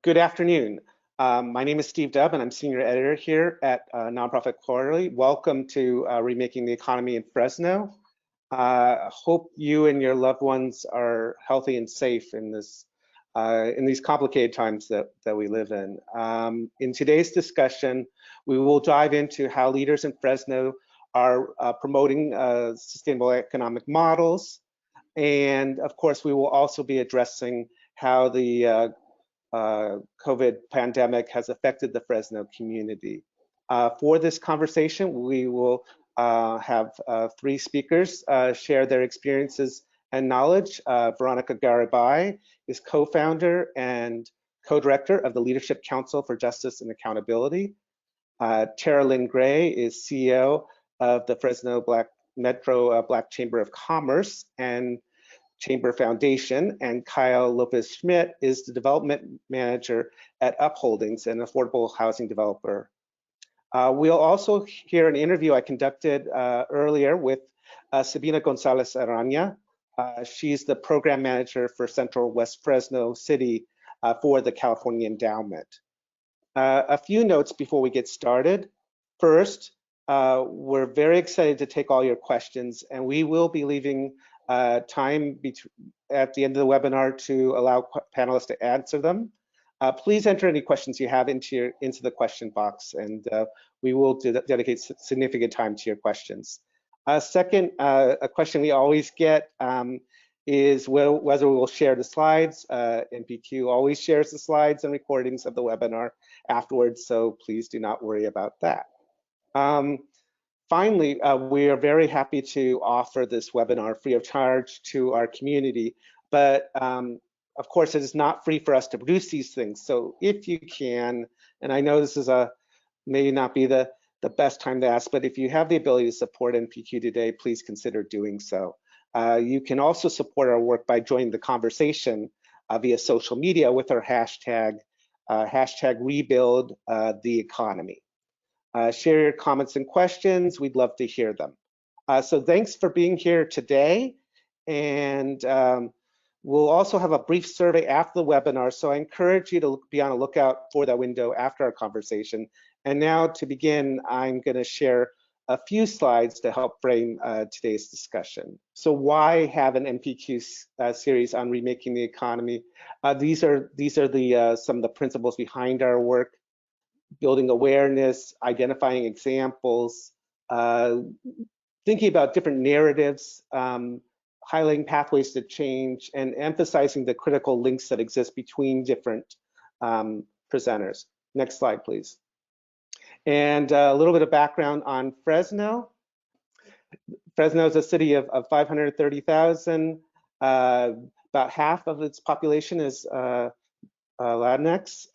Good afternoon. My name is Steve Dubb, and I'm senior editor here at Nonprofit Quarterly. Welcome to Remaking the Economy in Fresno. Hope you and your loved ones are healthy and safe in these complicated times that we live in. In today's discussion, we will dive into how leaders in Fresno are promoting sustainable economic models, and of course, we will also be addressing how the COVID pandemic has affected the Fresno community. For this conversation, we will have three speakers share their experiences and knowledge. Veronica Garibay is co-founder and co-director of the Leadership Council for Justice and Accountability. Carolyn Gray is CEO of the Fresno Metro Black Chamber of Commerce and Chamber Foundation, and Kyle Lopez Schmidt is the development manager at Upholdings, an affordable housing developer. We'll also hear an interview I conducted earlier with Sabina Gonzalez Arana. She's the program manager for Central West Fresno City for the California Endowment. A few notes before we get started. First, we're very excited to take all your questions, and we will be leaving time at the end of the webinar to allow panelists to answer them. Please enter any questions you have into the question box, and we will dedicate significant time to your questions. Second, a question we always get is whether we will share the slides. NPQ always shares the slides and recordings of the webinar afterwards, so please do not worry about that. Finally, we are very happy to offer this webinar free of charge to our community, but of course it is not free for us to produce these things. So if you can, and I know this is maybe not be the best time to ask, but if you have the ability to support NPQ today, please consider doing so. You can also support our work by joining the conversation via social media with our hashtag #RebuildTheEconomy. Share your comments and questions. We'd love to hear them. So thanks for being here today. And we'll also have a brief survey after the webinar. So I encourage you to be on a lookout for that window after our conversation. And now to begin, I'm going to share a few slides to help frame today's discussion. So why have an NPQ series on remaking the economy? These are some of the principles behind our work: building awareness, identifying examples, thinking about different narratives, highlighting pathways to change, and emphasizing the critical links that exist between different presenters. Next slide, please. And a little bit of background on Fresno. Fresno is a city of 530,000. About half of its population is Latinx.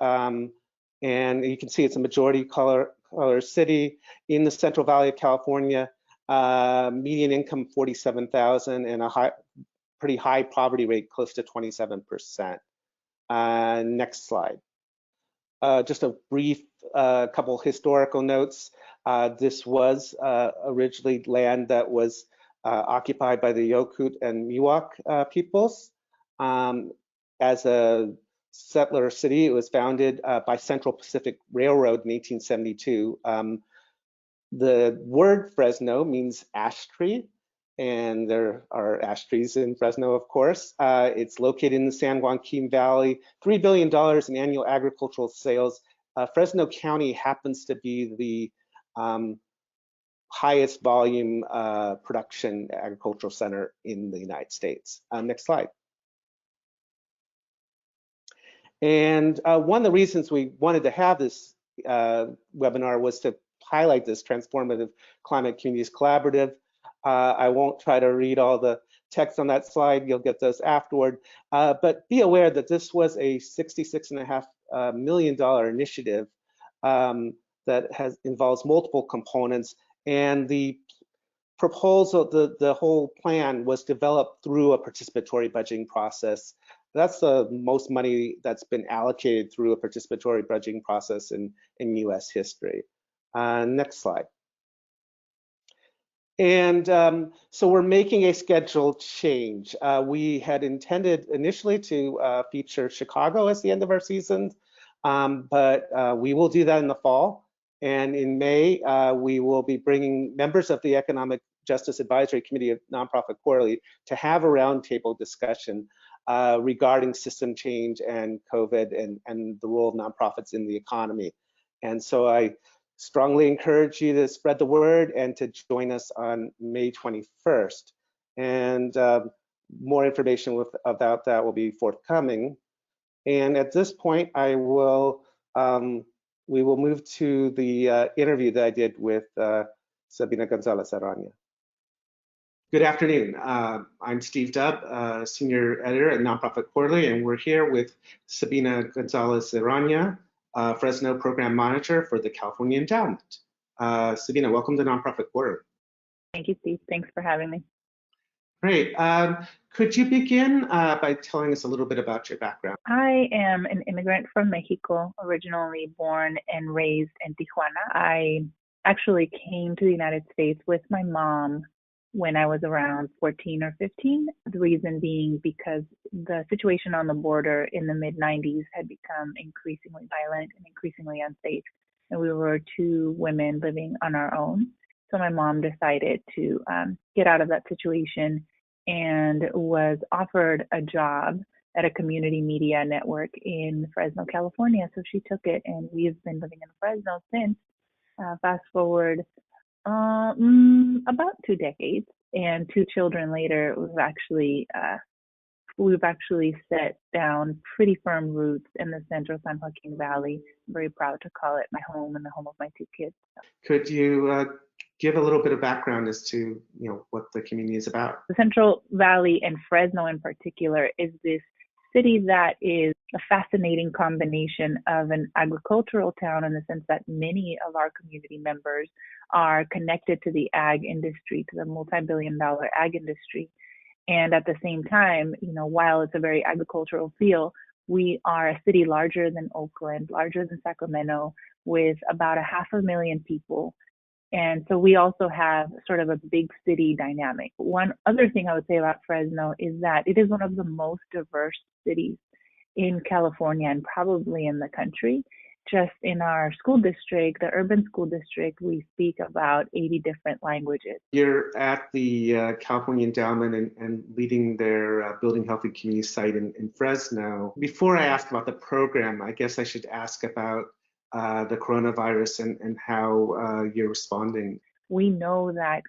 And you can see it's a majority color city in the Central Valley of California. Median income 47,000 and a pretty high poverty rate, close to 27%. Next slide. Just a brief couple historical notes. This was originally land that was occupied by the Yokut and Miwok peoples. As a settler city, it was founded by Central Pacific Railroad in 1872. The word Fresno means ash tree, and there are ash trees in Fresno, of course. It's located in the San Joaquin Valley, $3 billion in annual agricultural sales. Fresno County happens to be the highest volume production agricultural center in the United States. Next slide. And one of the reasons we wanted to have this webinar was to highlight this Transformative Climate Communities Collaborative. I won't try to read all the text on that slide. You'll get those afterward. But be aware that this was a $66.5 million initiative that involves multiple components. And the proposal, the whole plan was developed through a participatory budgeting process. That's the most money that's been allocated through a participatory budgeting process in US history. Next slide. And so we're making a scheduled change. We had intended initially to feature Chicago as the end of our season, but we will do that in the fall. And in May, we will be bringing members of the Economic Justice Advisory Committee of Nonprofit Quarterly to have a roundtable discussion regarding system change and COVID and the role of nonprofits in the economy. And so I strongly encourage you to spread the word and to join us on May 21st. And more information about that will be forthcoming. And at this point, we will move to the interview that I did with Sabina Gonzalez Arana. Good afternoon. I'm Steve Dubb, Senior Editor at Nonprofit Quarterly, and we're here with Sabina Gonzalez Arana, Fresno Program Manager for the California Endowment. Sabina, welcome to Nonprofit Quarterly. Thank you, Steve. Thanks for having me. Great. Could you begin by telling us a little bit about your background? I am an immigrant from Mexico, originally born and raised in Tijuana. I actually came to the United States with my mom when I was around 14 or 15. The reason being because the situation on the border in the mid-90s had become increasingly violent and increasingly unsafe. And we were two women living on our own. So my mom decided to get out of that situation and was offered a job at a community media network in Fresno, California. So she took it, and we've been living in Fresno since. Fast forward about 2 decades, and 2 children later, we've actually set down pretty firm roots in the central San Joaquin Valley. I'm very proud to call it my home and the home of my 2 kids. Could you give a little bit of background as to what the community is about? The Central Valley and Fresno in particular is this city that is a fascinating combination of an agricultural town in the sense that many of our community members are connected to the ag industry, to the multi-billion-dollar ag industry. And at the same time, while it's a very agricultural feel, we are a city larger than Oakland, larger than Sacramento, with about 500,000 people. And so we also have sort of a big city dynamic. One other thing I would say about Fresno is that it is one of the most diverse cities in California and probably in the country. Just in our school district, the urban school district, we speak about 80 different languages. You're at the California Endowment and leading their Building Healthy Communities site in Fresno. Before I ask about the program, I guess I should ask about the coronavirus and how you're responding. We know that,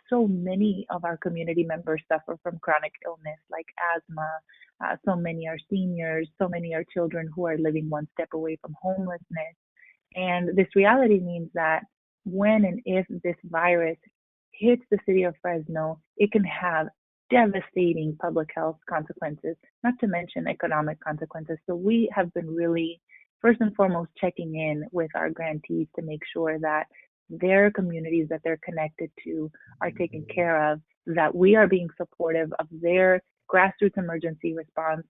so many of our community members suffer from chronic illness like asthma. So many are seniors, so many are children who are living one step away from homelessness. And this reality means that when and if this virus hits the city of Fresno, it can have devastating public health consequences, not to mention economic consequences. So we have been really, first and foremost, checking in with our grantees to make sure that their communities that they're connected to are taken care of, that we are being supportive of their grassroots emergency response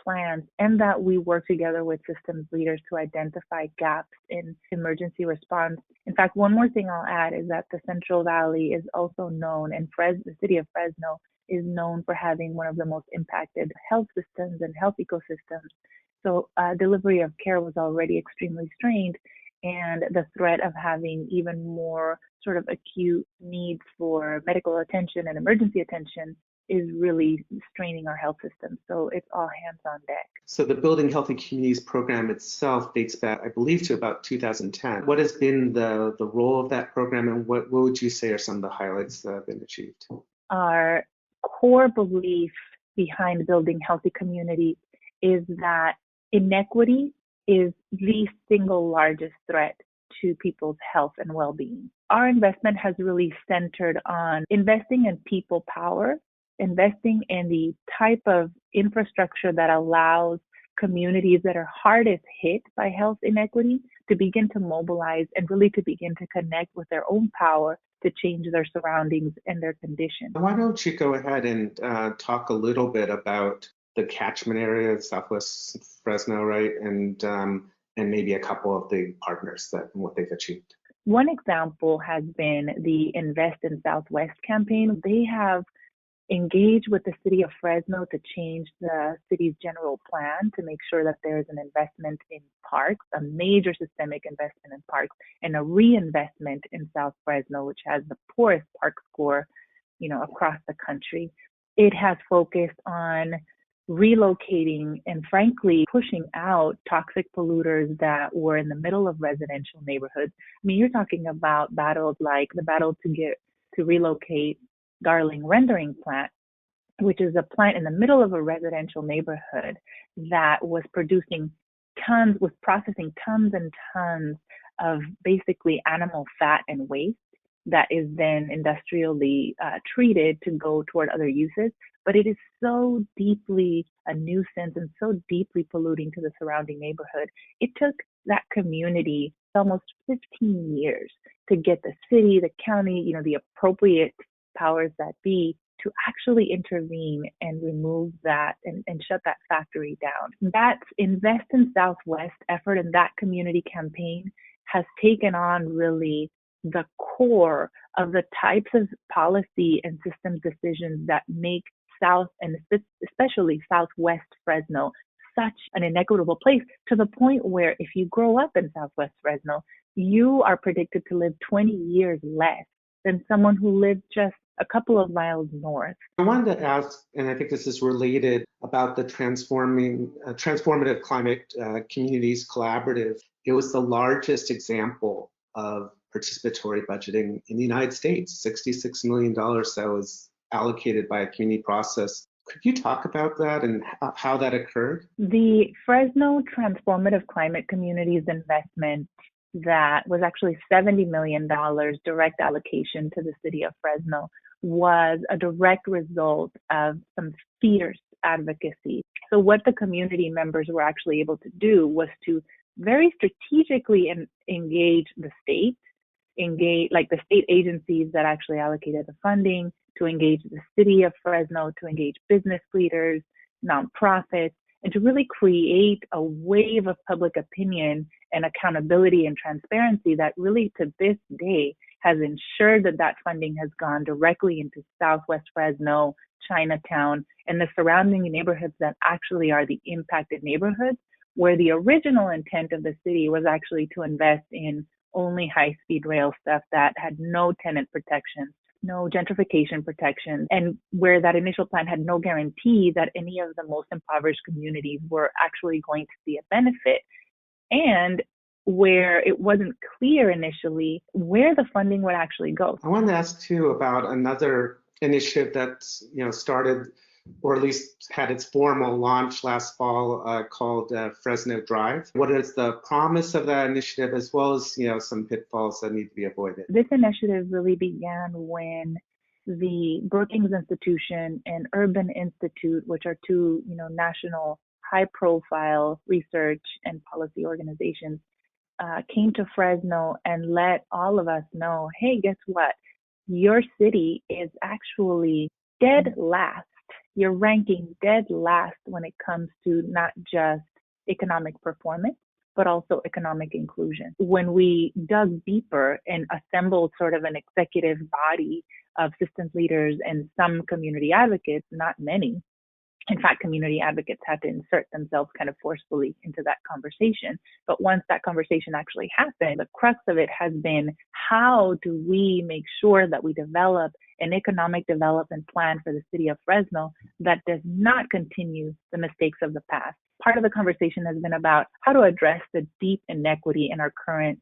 plans, and that we work together with systems leaders to identify gaps in emergency response. In fact, one more thing I'll add is that the Central Valley is also known, and the city of Fresno is known for having one of the most impacted health systems and health ecosystems. So delivery of care was already extremely strained, and the threat of having even more sort of acute needs for medical attention and emergency attention is really straining our health system. So it's all hands on deck. So the Building Healthy Communities program itself dates back, I believe, to about 2010. What has been the role of that program, and what would you say are some of the highlights that have been achieved? Our core belief behind building healthy communities is that inequity is the single largest threat to people's health and well-being. Our investment has really centered on investing in people power, investing in the type of infrastructure that allows communities that are hardest hit by health inequity to begin to mobilize and really to begin to connect with their own power to change their surroundings and their conditions. Why don't you go ahead and talk a little bit about the catchment area, Southwest Fresno, right? And maybe a couple of the partners and what they've achieved. One example has been the Invest in Southwest campaign. They have engage with the city of Fresno to change the city's general plan to make sure that there is an investment in parks, a major systemic investment in parks, and a reinvestment in South Fresno, which has the poorest park score, across the country. It has focused on relocating and frankly pushing out toxic polluters that were in the middle of residential neighborhoods. I mean, you're talking about battles like the battle to relocate Darling Rendering Plant, which is a plant in the middle of a residential neighborhood that was processing tons and tons of basically animal fat and waste that is then industrially treated to go toward other uses. But it is so deeply a nuisance and so deeply polluting to the surrounding neighborhood. It took that community almost 15 years to get the city, the county, the appropriate powers that be to actually intervene and remove that and shut that factory down. That Invest in Southwest effort and that community campaign has taken on really the core of the types of policy and systems decisions that make South and especially Southwest Fresno such an inequitable place, to the point where if you grow up in Southwest Fresno, you are predicted to live 20 years less than someone who lived just a couple of miles north. I wanted to ask, and I think this is related, about the Transformative Climate Communities Collaborative. It was the largest example of participatory budgeting in the United States, $66 million that was allocated by a community process. Could you talk about that and how that occurred? The Fresno Transformative Climate Communities investment that was actually $70 million direct allocation to the city of Fresno was a direct result of some fierce advocacy. So what the community members were actually able to do was to very strategically engage the state, like the state agencies that actually allocated the funding, to engage the city of Fresno, to engage business leaders, nonprofits, and to really create a wave of public opinion and accountability and transparency that really to this day has ensured that that funding has gone directly into Southwest Fresno, Chinatown, and the surrounding neighborhoods that actually are the impacted neighborhoods, where the original intent of the city was actually to invest in only high-speed rail stuff that had no tenant protection, no gentrification protection, and where that initial plan had no guarantee that any of the most impoverished communities were actually going to see a benefit, and where it wasn't clear initially where the funding would actually go. I wanted to ask too about another initiative that started, or at least had its formal launch last fall, called Fresno Drive. What is the promise of that initiative, as well as some pitfalls that need to be avoided? This initiative really began when the Brookings Institution and Urban Institute, which are two national high-profile research and policy organizations, came to Fresno and let all of us know, hey, guess what? Your city is actually dead last. You're ranking dead last when it comes to not just economic performance, but also economic inclusion. When we dug deeper and assembled sort of an executive body of systems leaders and some community advocates, not many, in fact, community advocates had to insert themselves kind of forcefully into that conversation. But once that conversation actually happened, the crux of it has been, how do we make sure that we develop an economic development plan for the city of Fresno that does not continue the mistakes of the past? Part of the conversation has been about how to address the deep inequity in our current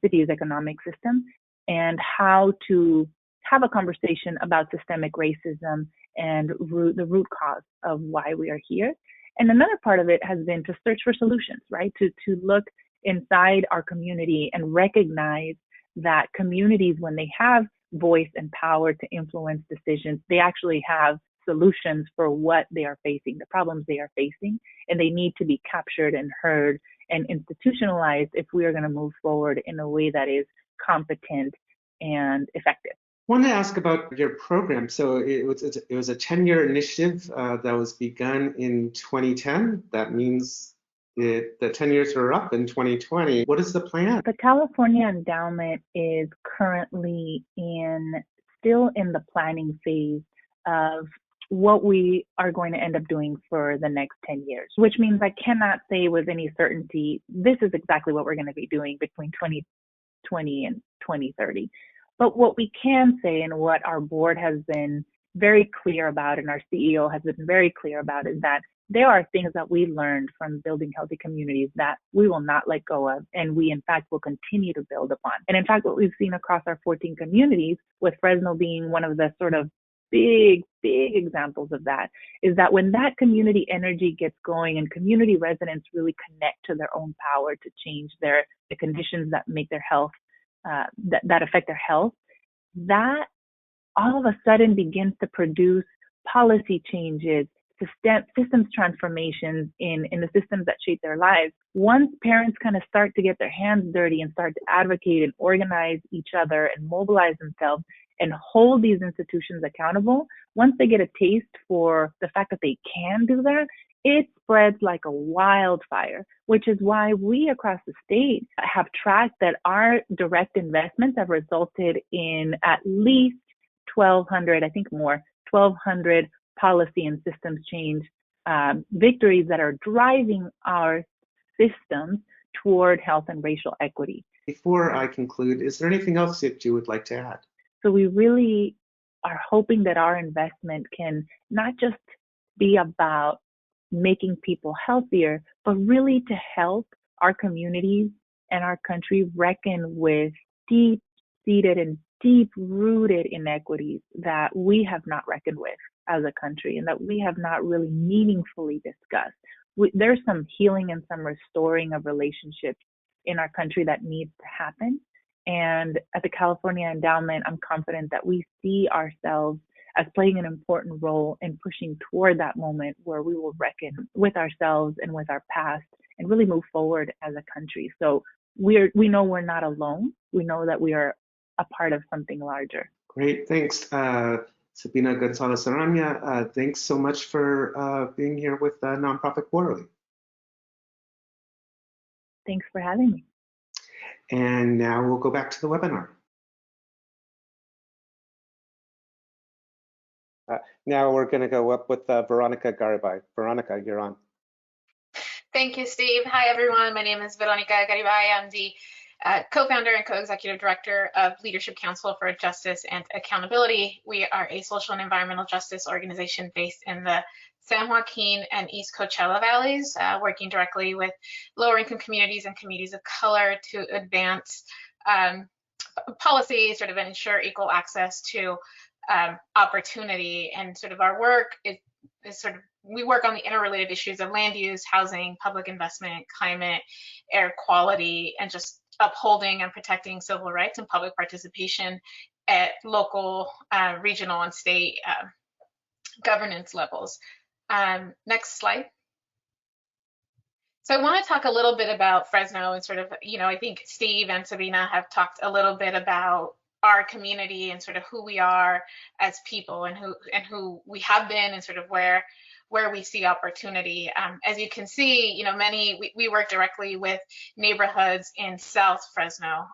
city's economic system, and how to have a conversation about systemic racism and the root cause of why we are here. And another part of it has been to search for solutions, right? To look inside our community and recognize that communities, when they have voice and power to influence decisions, they actually have solutions for what they are facing, the problems they are facing, and they need to be captured and heard and institutionalized if we are going to move forward in a way that is competent and effective. I want to ask about your program. So it was a 10-year initiative that was begun in 2010. That means the 10 years are up in 2020. What is the plan? The California Endowment is currently still in the planning phase of what we are going to end up doing for the next 10 years, which means I cannot say with any certainty, this is exactly what we're going to be doing between 2020 and 2030. But what we can say, and what our board has been very clear about, and our CEO has been very clear about, is that there are things that we learned from building healthy communities that we will not let go of, and we in fact will continue to build upon. And in fact, what we've seen across our 14 communities, with Fresno being one of the sort of big examples of that, is that when that community energy gets going and community residents really connect to their own power to change the conditions that make their health, that affect their health, that all of a sudden begins to produce policy changes, systems transformations in the systems that shape their lives. Once parents kind of start to get their hands dirty and start to advocate and organize each other and mobilize themselves and hold these institutions accountable, once they get a taste for the fact that they can do that, it spreads like a wildfire, which is why we across the state have tracked that our direct investments have resulted in at least 1,200, I think more, 1,200 policy and systems change victories that are driving our systems toward health and racial equity. Before I conclude, is there anything else that you would like to add? So we really are hoping that our investment can not just be about making people healthier, but really to help our communities and our country reckon with deep-seated and deep-rooted inequities that we have not reckoned with as a country and that we have not really meaningfully discussed. There's some healing and some restoring of relationships in our country that needs to happen. And at the California Endowment, I'm confident that we see ourselves as playing an important role in pushing toward that moment where we will reckon with ourselves and with our past and really move forward as a country. So we know we're not alone. We know that we are a part of something larger. Great, thanks. Sabina Gonzalez Arana, thanks so much for being here with Nonprofit Quarterly. Thanks for having me. And now we'll go back to the webinar. Now we're going to go up with Veronica Garibay. Veronica, you're on. Thank you, Steve. Hi, everyone. My name is Veronica Garibay. I'm the co-founder and co-executive director of Leadership Council for Justice and Accountability. We are a social and environmental justice organization based in the San Joaquin and East Coachella Valleys, working directly with lower income communities and communities of color to advance policy, sort of ensure equal access to opportunity. And sort of our work is sort of, we work on the interrelated issues of land use, housing, public investment, climate, air quality, and just upholding and protecting civil rights and public participation at local, regional, and state governance levels. Next slide. So I want to talk a little bit about Fresno and sort of, I think Steve and Sabina have talked a little bit about our community and sort of who we are as people and who we have been and sort of where we see opportunity. As you can see, we work directly with neighborhoods in South Fresno.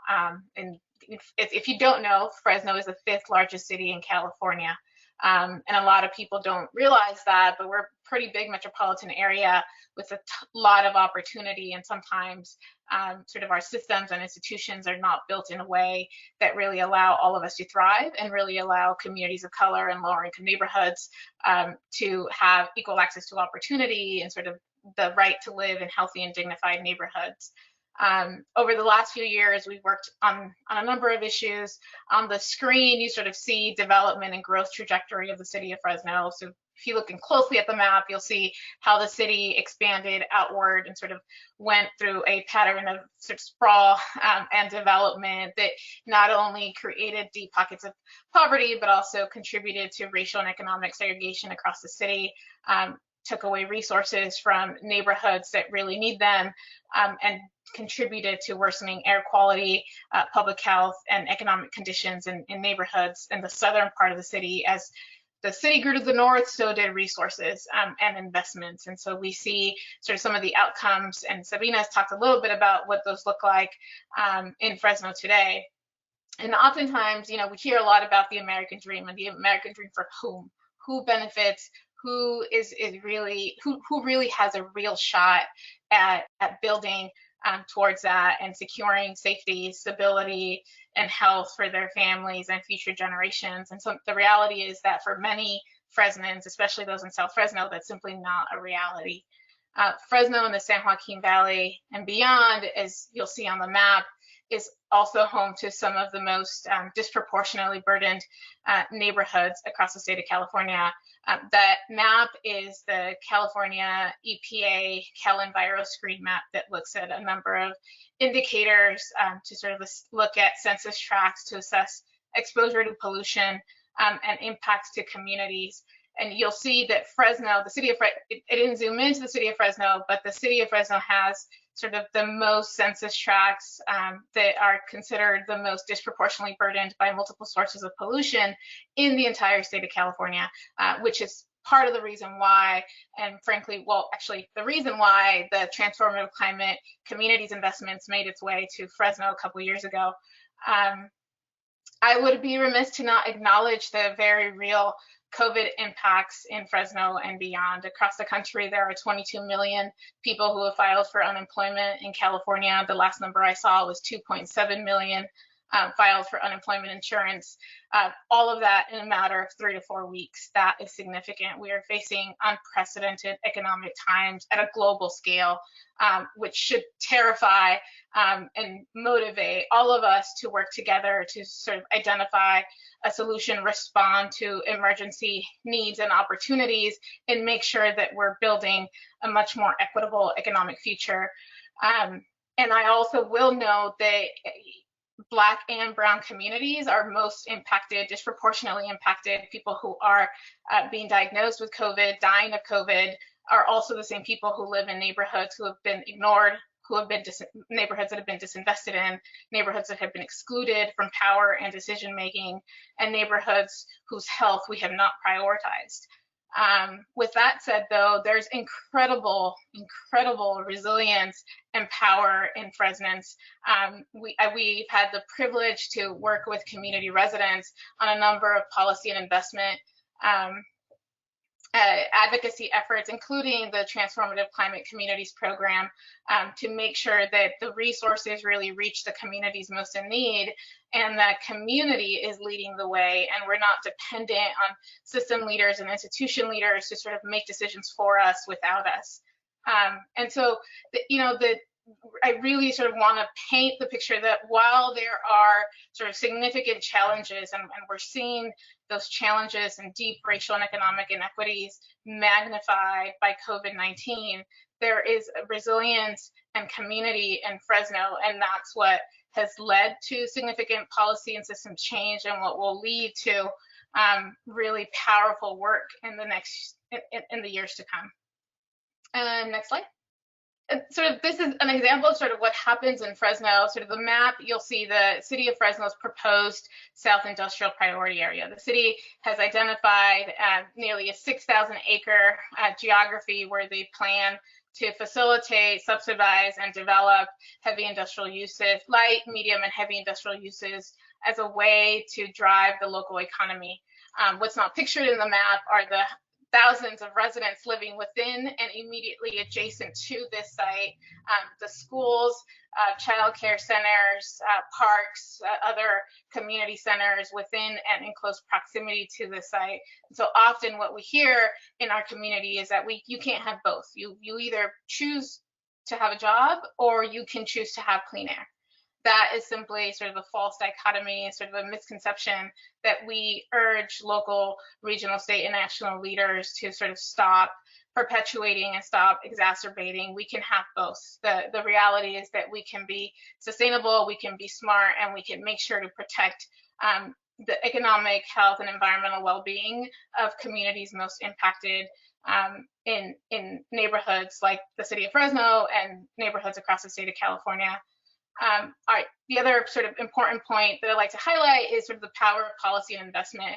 And if you don't know, Fresno is the 5th largest city in California. And a lot of people don't realize that, but we're a pretty big metropolitan area with a lot of opportunity, and sometimes sort of our systems and institutions are not built in a way that really allow all of us to thrive and really allow communities of color and lower income neighborhoods to have equal access to opportunity and sort of the right to live in healthy and dignified neighborhoods. Over the last few years, we've worked on a number of issues. On the screen, you sort of see development and growth trajectory of the city of Fresno. So if you're looking closely at the map, you'll see how the city expanded outward and sort of went through a pattern of sort of sprawl and development that not only created deep pockets of poverty, but also contributed to racial and economic segregation across the city, took away resources from neighborhoods that really need them, and contributed to worsening air quality, public health, and economic conditions in neighborhoods in the southern part of the city. As the city grew to the north, so did resources and investments. And so we see sort of some of the outcomes, and Sabina has talked a little bit about what those look like in Fresno today. And oftentimes, we hear a lot about the American dream, and the American dream for whom? who benefits, who really has a real shot at building towards that and securing safety, stability, and health for their families and future generations. And so the reality is that for many Fresnans, especially those in South Fresno, that's simply not a reality. Fresno and the San Joaquin Valley and beyond, as you'll see on the map, is also home to some of the most disproportionately burdened neighborhoods across the state of California. That map is the California EPA CalEnviro Map that looks at a number of indicators to sort of look at census tracts to assess exposure to pollution and impacts to communities. And you'll see that Fresno, the city of Fresno, it didn't zoom into the city of Fresno, but the city of Fresno has sort of the most census tracts that are considered the most disproportionately burdened by multiple sources of pollution in the entire state of California, which is part of the reason why, and frankly, well, actually the reason why the Transformative Climate Communities investments made its way to Fresno a couple years ago. I would be remiss to not acknowledge the very real COVID impacts in Fresno and beyond. Across the country, there are 22 million people who have filed for unemployment. In California, the last number I saw was 2.7 million filed for unemployment insurance. All of that in a matter of 3 to 4 weeks. That is significant. We are facing unprecedented economic times at a global scale, which should terrify and motivate all of us to work together to sort of identify a solution, respond to emergency needs and opportunities, and make sure that we're building a much more equitable economic future. And I also will note that Black and Brown communities are most impacted, disproportionately impacted. People who are being diagnosed with COVID, dying of COVID, are also the same people who live in neighborhoods who have been ignored, who have been neighborhoods that have been disinvested in, neighborhoods that have been excluded from power and decision making, and neighborhoods whose health we have not prioritized. With that said, though, there's incredible resilience and power in Fresnans. We've had the privilege to work with community residents on a number of policy and investment advocacy efforts, including the Transformative Climate Communities program, to make sure that the resources really reach the communities most in need, and that community is leading the way, and we're not dependent on system leaders and institution leaders to sort of make decisions for us without us. And so, I really sort of want to paint the picture that while there are sort of significant challenges, and we're seeing those challenges and deep racial and economic inequities magnified by COVID-19, there is resilience and community in Fresno, and that's what has led to significant policy and system change, and what will lead to really powerful work in the years to come. Next slide. This is an example of sort of what happens in Fresno. Sort of the map, you'll see the city of Fresno's proposed South Industrial Priority Area. The city has identified nearly a 6,000 acre geography where they plan to facilitate, subsidize, and develop heavy industrial uses, light, medium, and heavy industrial uses as a way to drive the local economy. What's not pictured in the map are the thousands of residents living within and immediately adjacent to this site, the schools, child care centers, parks, other community centers within and in close proximity to the site. And so often what we hear in our community is that you can't have both. You either choose to have a job or you can choose to have clean air. That is simply sort of a false dichotomy, sort of a misconception that we urge local, regional, state, and national leaders to sort of stop perpetuating and stop exacerbating. We can have both. The reality is that we can be sustainable, we can be smart, and we can make sure to protect the economic, health, and environmental well-being of communities most impacted in neighborhoods like the city of Fresno and neighborhoods across the state of California. All right, the other sort of important point that I'd like to highlight is sort of the power of policy and investment,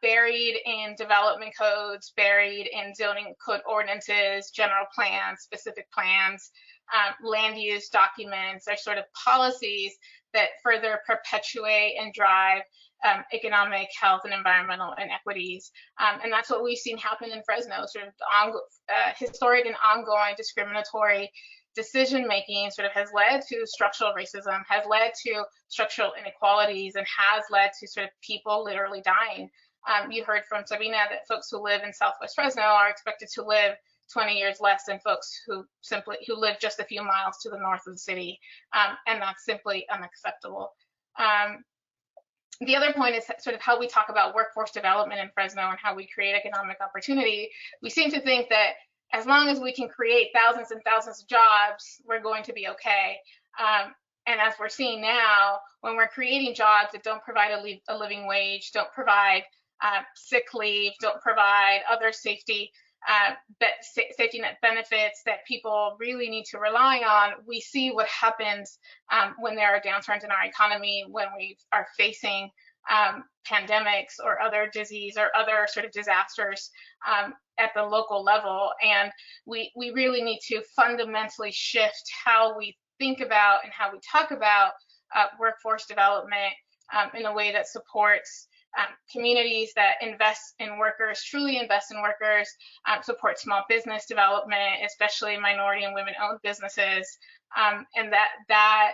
buried in development codes, buried in zoning code ordinances, general plans, specific plans, land use documents or sort of policies that further perpetuate and drive economic, health, and environmental inequities. And that's what we've seen happen in Fresno, sort of historic and ongoing discriminatory decision-making sort of has led to structural racism, has led to structural inequalities, and has led to sort of people literally dying. You heard from Sabina that folks who live in Southwest Fresno are expected to live 20 years less than folks who live just a few miles to the north of the city, and that's simply unacceptable. The other point is sort of how we talk about workforce development in Fresno and how we create economic opportunity. We seem to think that as long as we can create thousands and thousands of jobs, we're going to be okay. And as we're seeing now, when we're creating jobs that don't provide a living wage, don't provide sick leave, don't provide other safety net benefits that people really need to rely on, we see what happens when there are downturns in our economy, when we are facing pandemics or other disease or other sort of disasters at the local level. And we really need to fundamentally shift how we think about and how we talk about workforce development in a way that supports communities that invest in workers, truly invest in workers, support small business development, especially minority and women-owned businesses, and that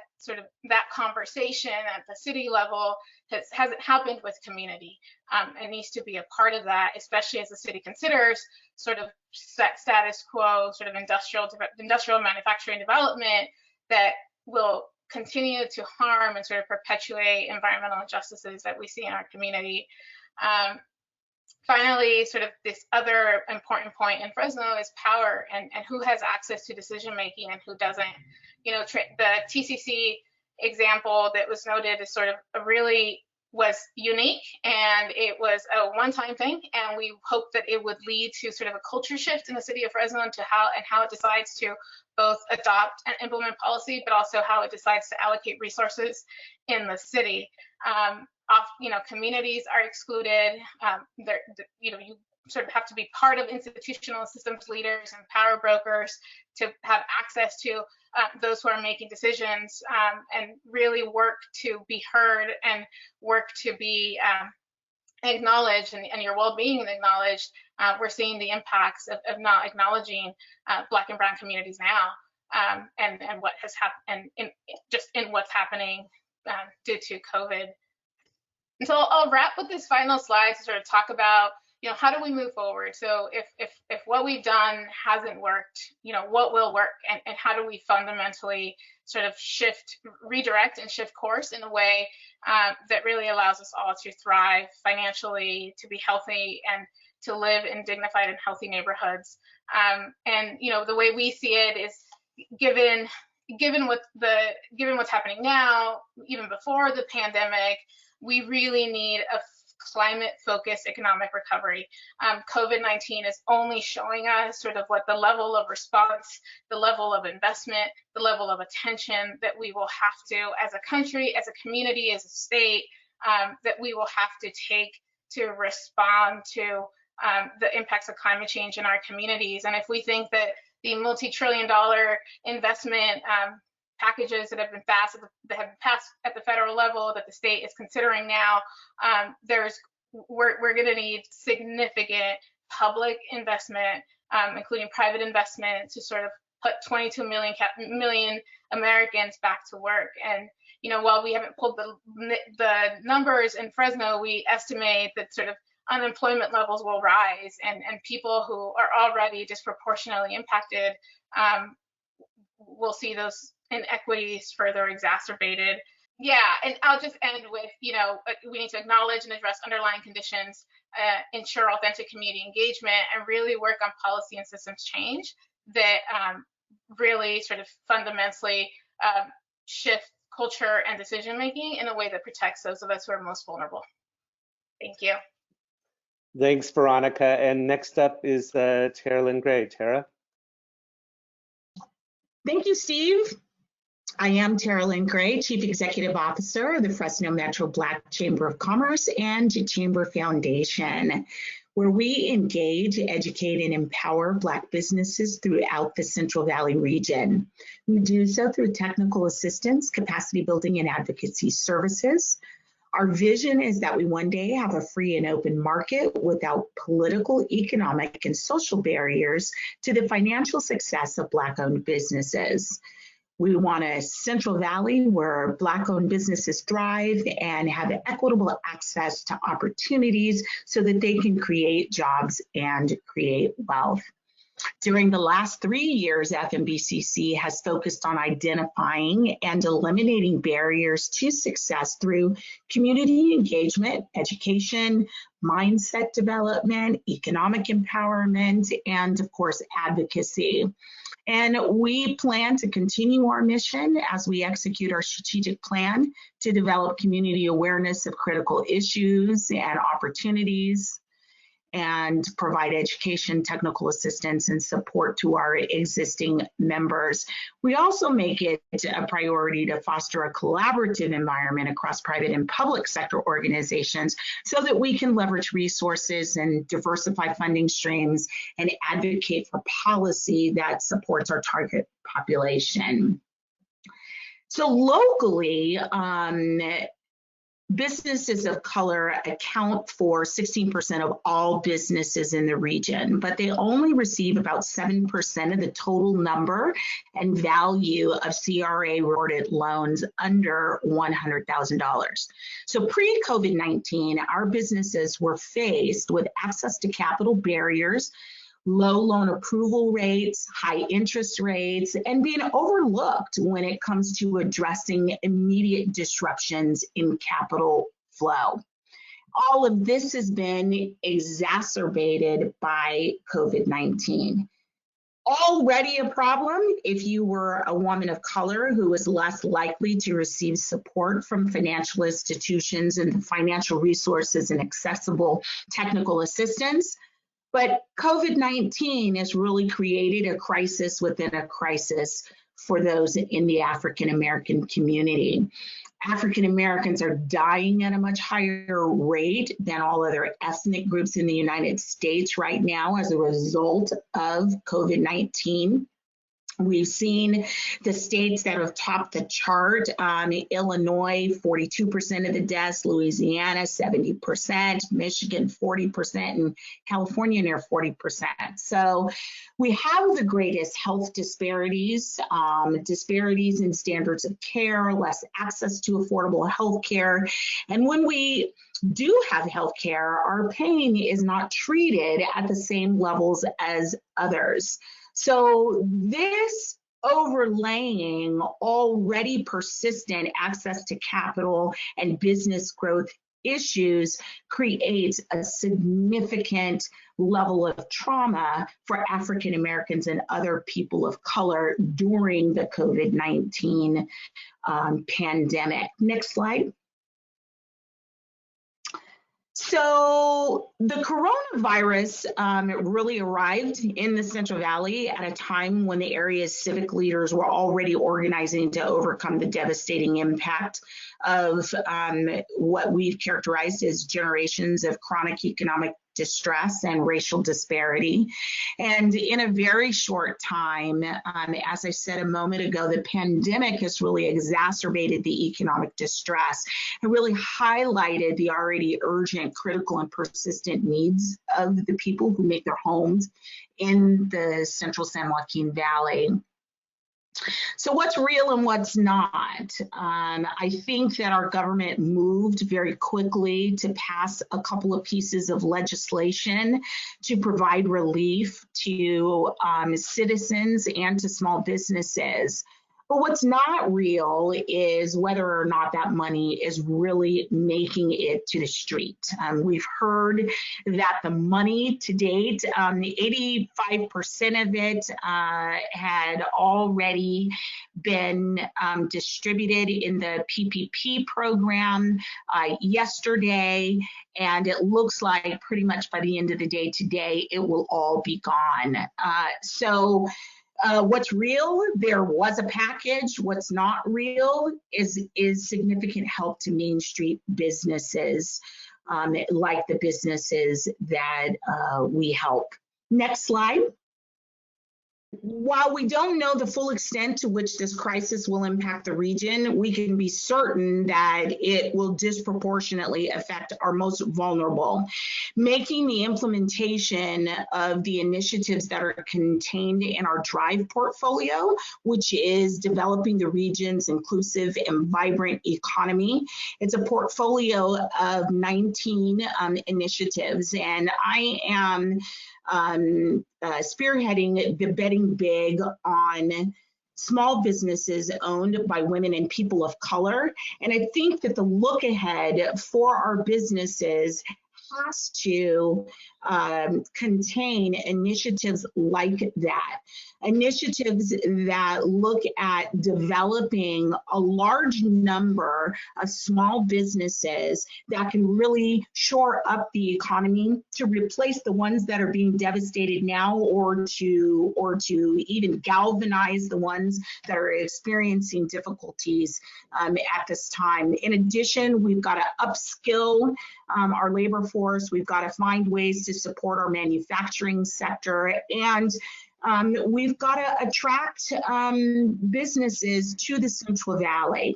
conversation at the city level hasn't happened with community. It needs to be a part of that, especially as the city considers sort of status quo, sort of industrial manufacturing development that will continue to harm and sort of perpetuate environmental injustices that we see in our community. Finally, sort of this other important point in Fresno is power and who has access to decision making and who doesn't. You know, the TCC example that was noted is sort of was unique, and it was a one-time thing, and we hope that it would lead to sort of a culture shift in the city of Fresno into how it decides to both adopt and implement policy, but also how it decides to allocate resources in the city. Communities are excluded. You sort of have to be part of institutional systems leaders and power brokers to have access to those who are making decisions, and really work to be heard and work to be acknowledged and your well-being acknowledged. We're seeing the impacts of not acknowledging Black and Brown communities now, and what has happened in what's happening due to COVID. And so I'll wrap with this final slide to sort of talk about, how do we move forward? So if what we've done hasn't worked, what will work, and how do we fundamentally sort of redirect and shift course in a way that really allows us all to thrive financially, to be healthy, and to live in dignified and healthy neighborhoods. And the way we see it is, given what's happening now, even before the pandemic, we really need a climate-focused economic recovery. COVID-19 is only showing us sort of what the level of response, the level of investment, the level of attention that we will have to, as a country, as a community, as a state, that we will have to take to respond to the impacts of climate change in our communities. And if we think that the multi-trillion-dollar investment packages that have been passed at the federal level, that the state is considering now, we're going to need significant public investment, including private investment, to sort of put 22 million Americans back to work. And while we haven't pulled the numbers in Fresno, we estimate that sort of unemployment levels will rise, and people who are already disproportionately impacted will see those inequities further exacerbated. Yeah, and I'll just end with, we need to acknowledge and address underlying conditions, ensure authentic community engagement, and really work on policy and systems change that really sort of fundamentally shift culture and decision making in a way that protects those of us who are most vulnerable. Thank you. Thanks, Veronica. And next up is Carolyn Gray. Tara? Thank you, Steve. I am Carolyn Gray, Chief Executive Officer of the Fresno Metro Black Chamber of Commerce and Chamber Foundation. where we engage, educate, and empower Black businesses throughout the Central Valley region. We do so through technical assistance, capacity building, and advocacy services. Our vision is that we one day have a free and open market without political, economic, and social barriers to the financial success of Black-owned businesses. We want a Central Valley where Black-owned businesses thrive and have equitable access to opportunities so that they can create jobs and create wealth. During the last 3 years, FMBCC has focused on identifying and eliminating barriers to success through community engagement, education, mindset development, economic empowerment, and of course, advocacy. And we plan to continue our mission as we execute our strategic plan to develop community awareness of critical issues and opportunities, and provide education, technical assistance, and support to our existing members. We also make it a priority to foster a collaborative environment across private and public sector organizations so that we can leverage resources and diversify funding streams and advocate for policy that supports our target population. So locally, businesses of color account for 16% of all businesses in the region, but they only receive about 7% of the total number and value of CRA-awarded loans under $100,000. So pre-COVID-19, our businesses were faced with access to capital barriers, low loan approval rates, high interest rates, and being overlooked when it comes to addressing immediate disruptions in capital flow. All of this has been exacerbated by COVID-19. Already a problem if you were a woman of color who was less likely to receive support from financial institutions and the financial resources and accessible technical assistance. But COVID-19 has really created a crisis within a crisis for those in the African American community. African Americans are dying at a much higher rate than all other ethnic groups in the United States right now as a result of COVID-19. We've seen the states that have topped the chart, Illinois, 42% of the deaths, Louisiana, 70%, Michigan, 40%, and California near 40%. So we have the greatest health disparities, disparities in standards of care, less access to affordable health care. And when we do have health care, our pain is not treated at the same levels as others. So this overlaying already persistent access to capital and business growth issues creates a significant level of trauma for African Americans and other people of color during the COVID-19 pandemic. Next slide. So the coronavirus really arrived in the Central Valley at a time when the area's civic leaders were already organizing to overcome the devastating impact of what we've characterized as generations of chronic economic distress and racial disparity. And in a very short time, as I said a moment ago, the pandemic has really exacerbated the economic distress and really highlighted the already urgent, critical, and persistent needs of the people who make their homes in the Central San Joaquin Valley. So what's real and what's not? I think that our government moved very quickly to pass a couple of pieces of legislation to provide relief to citizens and to small businesses. But what's not real is whether or not that money is really making it to the street. We've heard that the money to date, 85% of it had already been distributed in the PPP program yesterday, and it looks like pretty much by the end of the day today, it will all be gone. What's real, there was a package. What's not real is significant help to Main Street businesses. like the businesses that we help. Next slide. While we don't know the full extent to which this crisis will impact the region, we can be certain that it will disproportionately affect our most vulnerable, making the implementation of the initiatives that are contained in our DRIVE portfolio, which is developing the region's inclusive and vibrant economy. It's a portfolio of 19 initiatives, and I am spearheading the Betting Big on small businesses owned by women and people of color. And I think that the look ahead for our businesses has to contain initiatives like that. Initiatives that look at developing a large number of small businesses that can really shore up the economy to replace the ones that are being devastated now, or to even galvanize the ones that are experiencing difficulties at this time. In addition, we've got to upskill our labor force. We've got to find ways to support our manufacturing sector, and we've got to attract businesses to the Central Valley.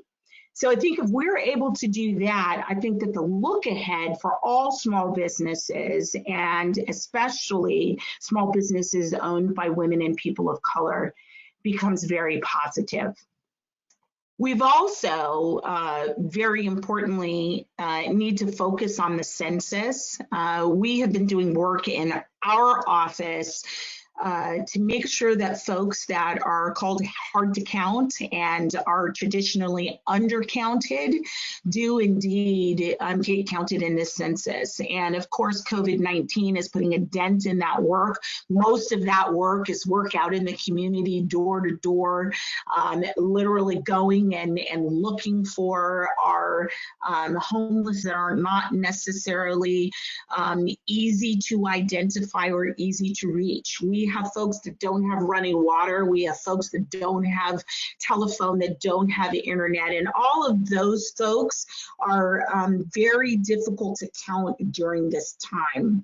So I think if we're able to do that, I think that the look ahead for all small businesses, and especially small businesses owned by women and people of color, becomes very positive. We've also, very importantly, need to focus on the census. We have been doing work in our office to make sure that folks that are called hard to count and are traditionally undercounted do indeed get counted in this census. And of course, COVID-19 is putting a dent in that work. Most of that work is work out in the community, door to door, literally going and looking for our homeless that are not necessarily easy to identify or easy to reach. We have folks that don't have running water. We have folks that don't have telephone, that don't have internet, and all of those folks are very difficult to count during this time.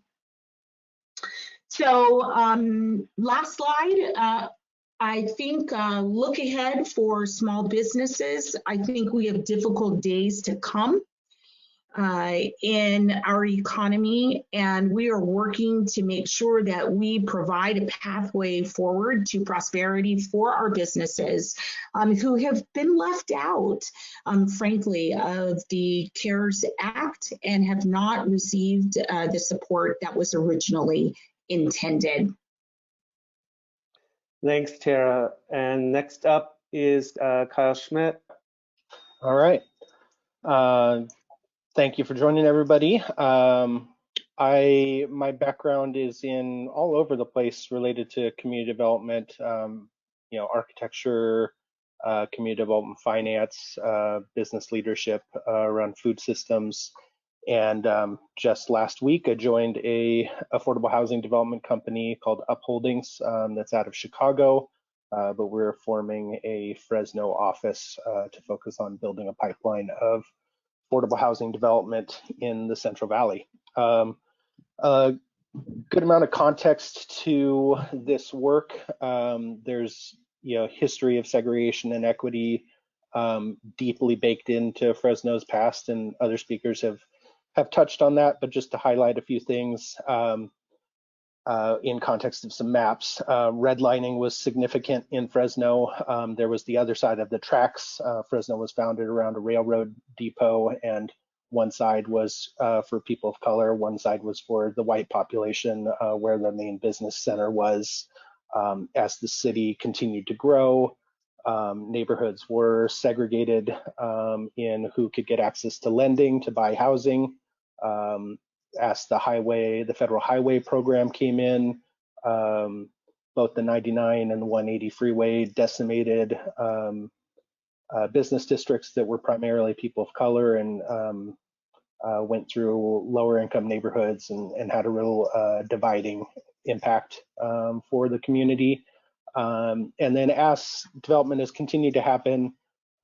So last slide. I think look ahead for small businesses. I think we have difficult days to come in our economy, and we are working to make sure that we provide a pathway forward to prosperity for our businesses who have been left out, frankly, of the CARES Act and have not received the support that was originally intended. Thanks, Tara. And next up is Kyle Schmidt. All right. Thank you for joining, everybody. My background is in all over the place related to community development, architecture, community development, finance, business leadership around food systems. And just last week, I joined a affordable housing development company called Upholdings that's out of Chicago, but we're forming a Fresno office to focus on building a pipeline of affordable housing development in the Central Valley. A good amount of context to this work. There's history of segregation and equity deeply baked into Fresno's past, and other speakers have touched on that, but just to highlight a few things in context of some maps. Redlining was significant in Fresno. There was the other side of the tracks. Fresno was founded around a railroad depot, and one side was for people of color, one side was for the white population, where the main business center was. As the city continued to grow, neighborhoods were segregated in who could get access to lending to buy housing. As the federal highway program came in, both the 99 and the 180 freeway decimated business districts that were primarily people of color, and went through lower income neighborhoods and had a real dividing impact for the community. And then as development has continued to happen,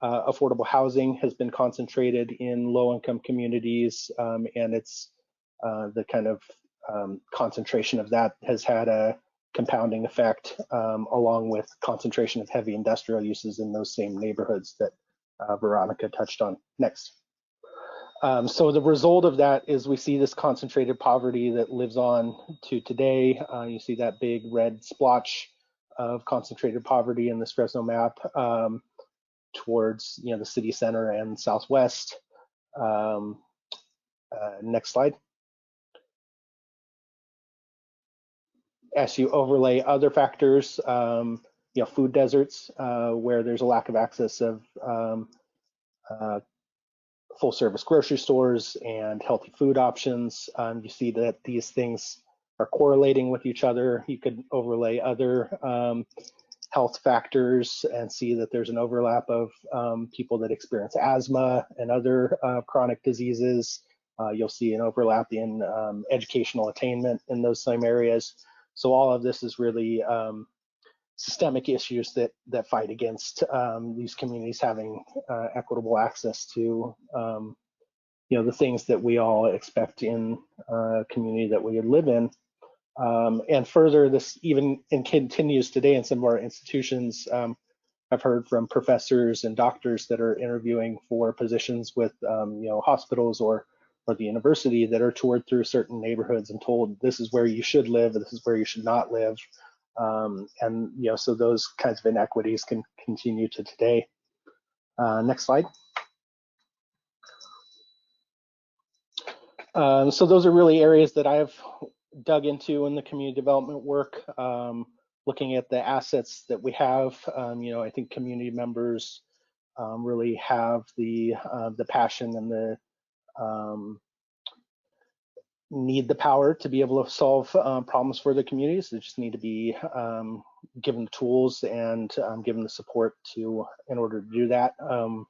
affordable housing has been concentrated in low income communities, and it's the kind of concentration of that has had a compounding effect, along with concentration of heavy industrial uses in those same neighborhoods that Veronica touched on. Next. So the result of that is we see this concentrated poverty that lives on to today. You see that big red splotch of concentrated poverty in this Fresno map, towards the city center and southwest. Next slide. As you overlay other factors, food deserts, where there's a lack of access of full service grocery stores and healthy food options, you see that these things are correlating with each other. You could overlay other health factors and see that there's an overlap of people that experience asthma and other chronic diseases. You'll see an overlap in educational attainment in those same areas. So all of this is really systemic issues that fight against these communities having equitable access to the things that we all expect in a community that we live in. And further, this even continues today in some of our institutions. I've heard from professors and doctors that are interviewing for positions with hospitals or the university that are toured through certain neighborhoods and told this is where you should live, this is where you should not live. So those kinds of inequities can continue to today. Next slide. So those are really areas that I've dug into in the community development work, looking at the assets that we have. I think community members really have the passion and the need the power to be able to solve problems for the communities. They just need to be given the tools and given the support in order to do that.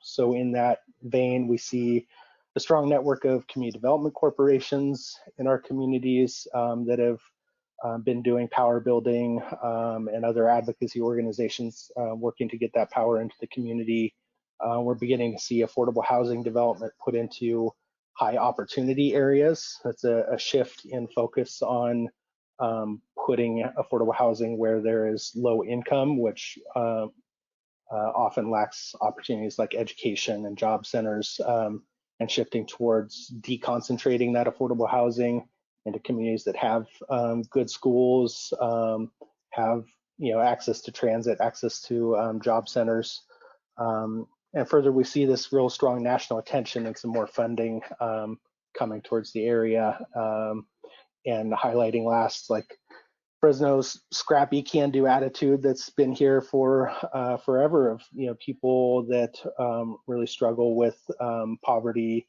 So in that vein, we see a strong network of community development corporations in our communities that have been doing power building and other advocacy organizations working to get that power into the community. We're beginning to see affordable housing development put into high opportunity areas. That's a shift in focus on putting affordable housing where there is low income, which often lacks opportunities like education and job centers, and shifting towards deconcentrating that affordable housing into communities that have good schools, have access to transit, access to job centers. And further, we see this real strong national attention and some more funding coming towards the area, and highlighting last, like Fresno's scrappy can-do attitude that's been here for forever, of people that really struggle with poverty,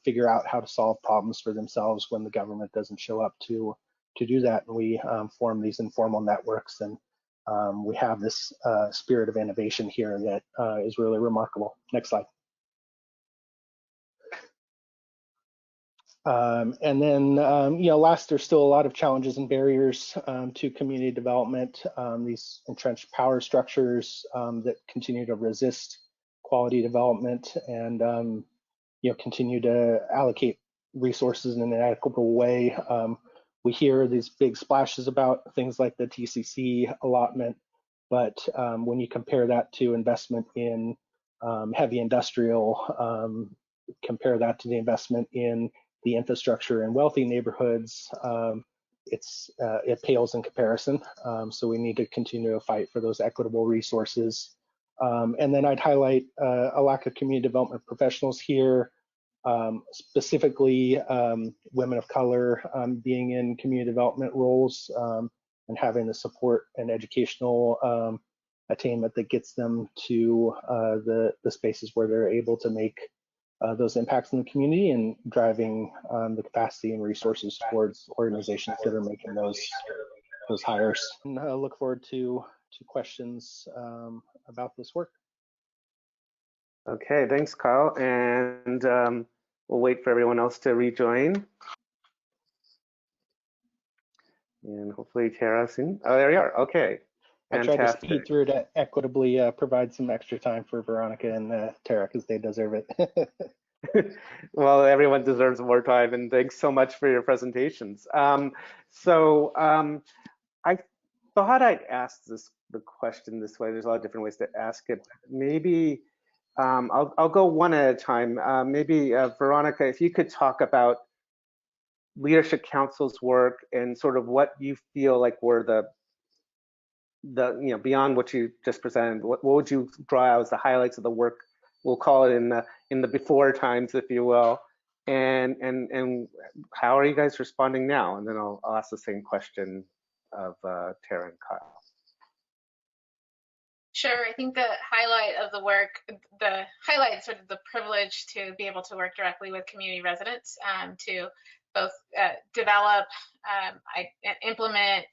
figure out how to solve problems for themselves when the government doesn't show up to do that. And we form these informal networks, and we have this spirit of innovation here that is really remarkable. Next slide. And then, last, there's still a lot of challenges and barriers to community development. These entrenched power structures that continue to resist quality development and continue to allocate resources in an equitable way. We hear these big splashes about things like the TCC allotment, but when you compare that to investment in heavy industrial, compare that to the investment in the infrastructure in wealthy neighborhoods, it pales in comparison. So we need to continue to fight for those equitable resources. And then I'd highlight a lack of community development professionals here, specifically women of color being in community development roles and having the support and educational attainment that gets them to the spaces where they're able to make those impacts in the community, and driving the capacity and resources towards organizations that are making those hires. And I look forward to questions about this work. Okay, thanks, Kyle. And we'll wait for everyone else to rejoin. And hopefully Tara soon. Oh, there you are. Okay. Fantastic. I tried to speed through to equitably provide some extra time for Veronica and Tara, because they deserve it. Well, everyone deserves more time, and thanks so much for your presentations. I thought I'd ask the question this way. There's a lot of different ways to ask it. Maybe I'll go one at a time. Maybe Veronica, if you could talk about Leadership Council's work and sort of what you feel like were the beyond what you just presented, what would you draw out as the highlights of the work? We'll call it in the before times, if you will, and how are you guys responding now? And then I'll ask the same question of Tara and Kyle. Sure. I think the highlight of the work, the highlight sort of the privilege to be able to work directly with community residents to both develop and implement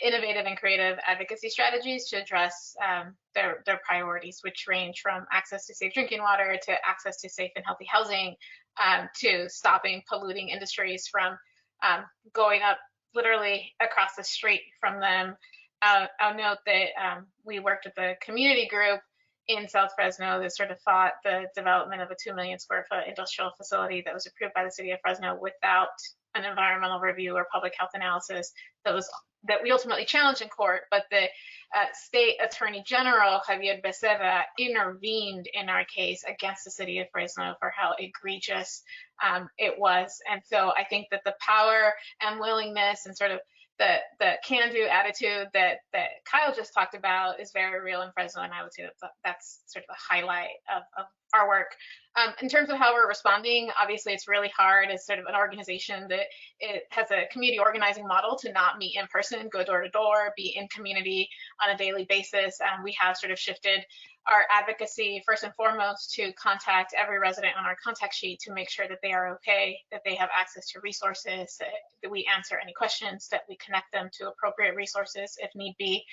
innovative and creative advocacy strategies to address their priorities, which range from access to safe drinking water to access to safe and healthy housing to stopping polluting industries from going up literally across the street from them. I'll note that we worked with a community group in South Fresno that sort of fought the development of a 2 million square foot industrial facility that was approved by the city of Fresno without an environmental review or public health analysis that we ultimately challenged in court, but the state attorney general, Javier Becerra, intervened in our case against the city of Fresno for how egregious it was. And so I think that the power and willingness and sort of the can-do attitude that Kyle just talked about is very real in Fresno, and I would say that's sort of the highlight of our work. In terms of how we're responding, obviously it's really hard as sort of an organization that it has a community organizing model to not meet in person, go door to door, be in community on a daily basis. We have sort of shifted our advocacy first and foremost to contact every resident on our contact sheet to make sure that they are okay, that they have access to resources, that we answer any questions, that we connect them to appropriate resources if need be.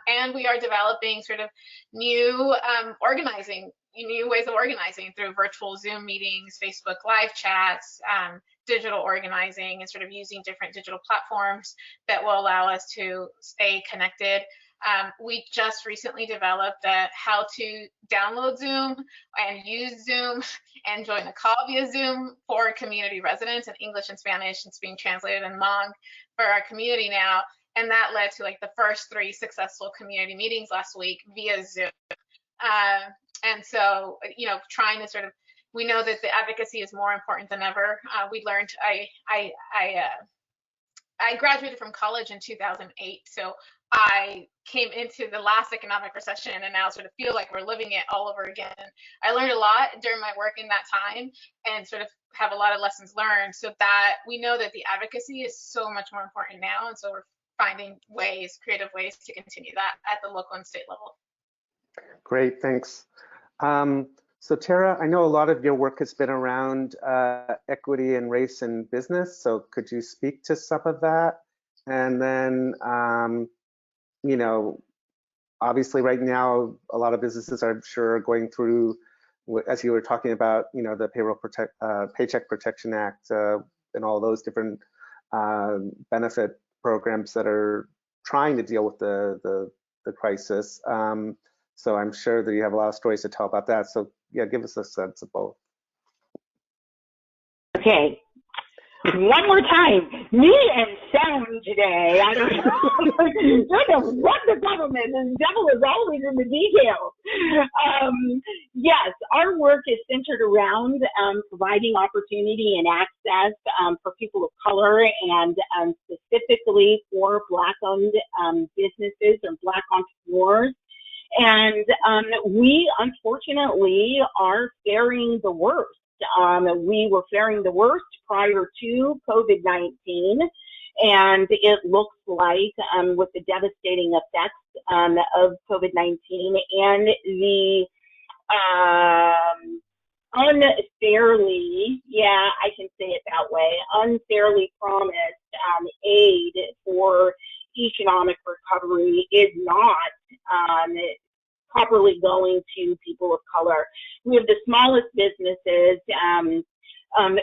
And we are developing sort of new new ways of organizing through virtual Zoom meetings, Facebook live chats, digital organizing, and sort of using different digital platforms that will allow us to stay connected. We just recently developed how to download Zoom and use Zoom and join a call via Zoom for community residents in English and Spanish. It's being translated in Hmong for our community now. And that led to like the first 3 successful community meetings last week via Zoom. And so, trying to sort of, we know that the advocacy is more important than ever. We learned, I graduated from college in 2008, so I came into the last economic recession and now sort of feel like we're living it all over again. I learned a lot during my work in that time and sort of have a lot of lessons learned, so that we know that the advocacy is so much more important now, and so we're finding creative ways to continue that at the local and state level. Great, thanks. So Tara, I know a lot of your work has been around equity and race in business, so could you speak to some of that? And then, obviously right now, a lot of businesses I'm sure are going through, as you were talking about, the Paycheck Protection Act and all those different benefit programs that are trying to deal with the crisis. So I'm sure that you have a lot of stories to tell about that. So yeah, give us a sense of both. Okay. One more time. Me and sound today. I don't know what the problem is. The devil is always in the details. Yes, our work is centered around providing opportunity and access for people of color and specifically for Black-owned businesses or Black entrepreneurs. And we, unfortunately, are faring the worst. We were faring the worst prior to COVID-19, and it looks like with the devastating effects of COVID-19 and the unfairly, I can say it that way, unfairly promised aid for economic recovery is not properly going to people of color. We have the smallest businesses.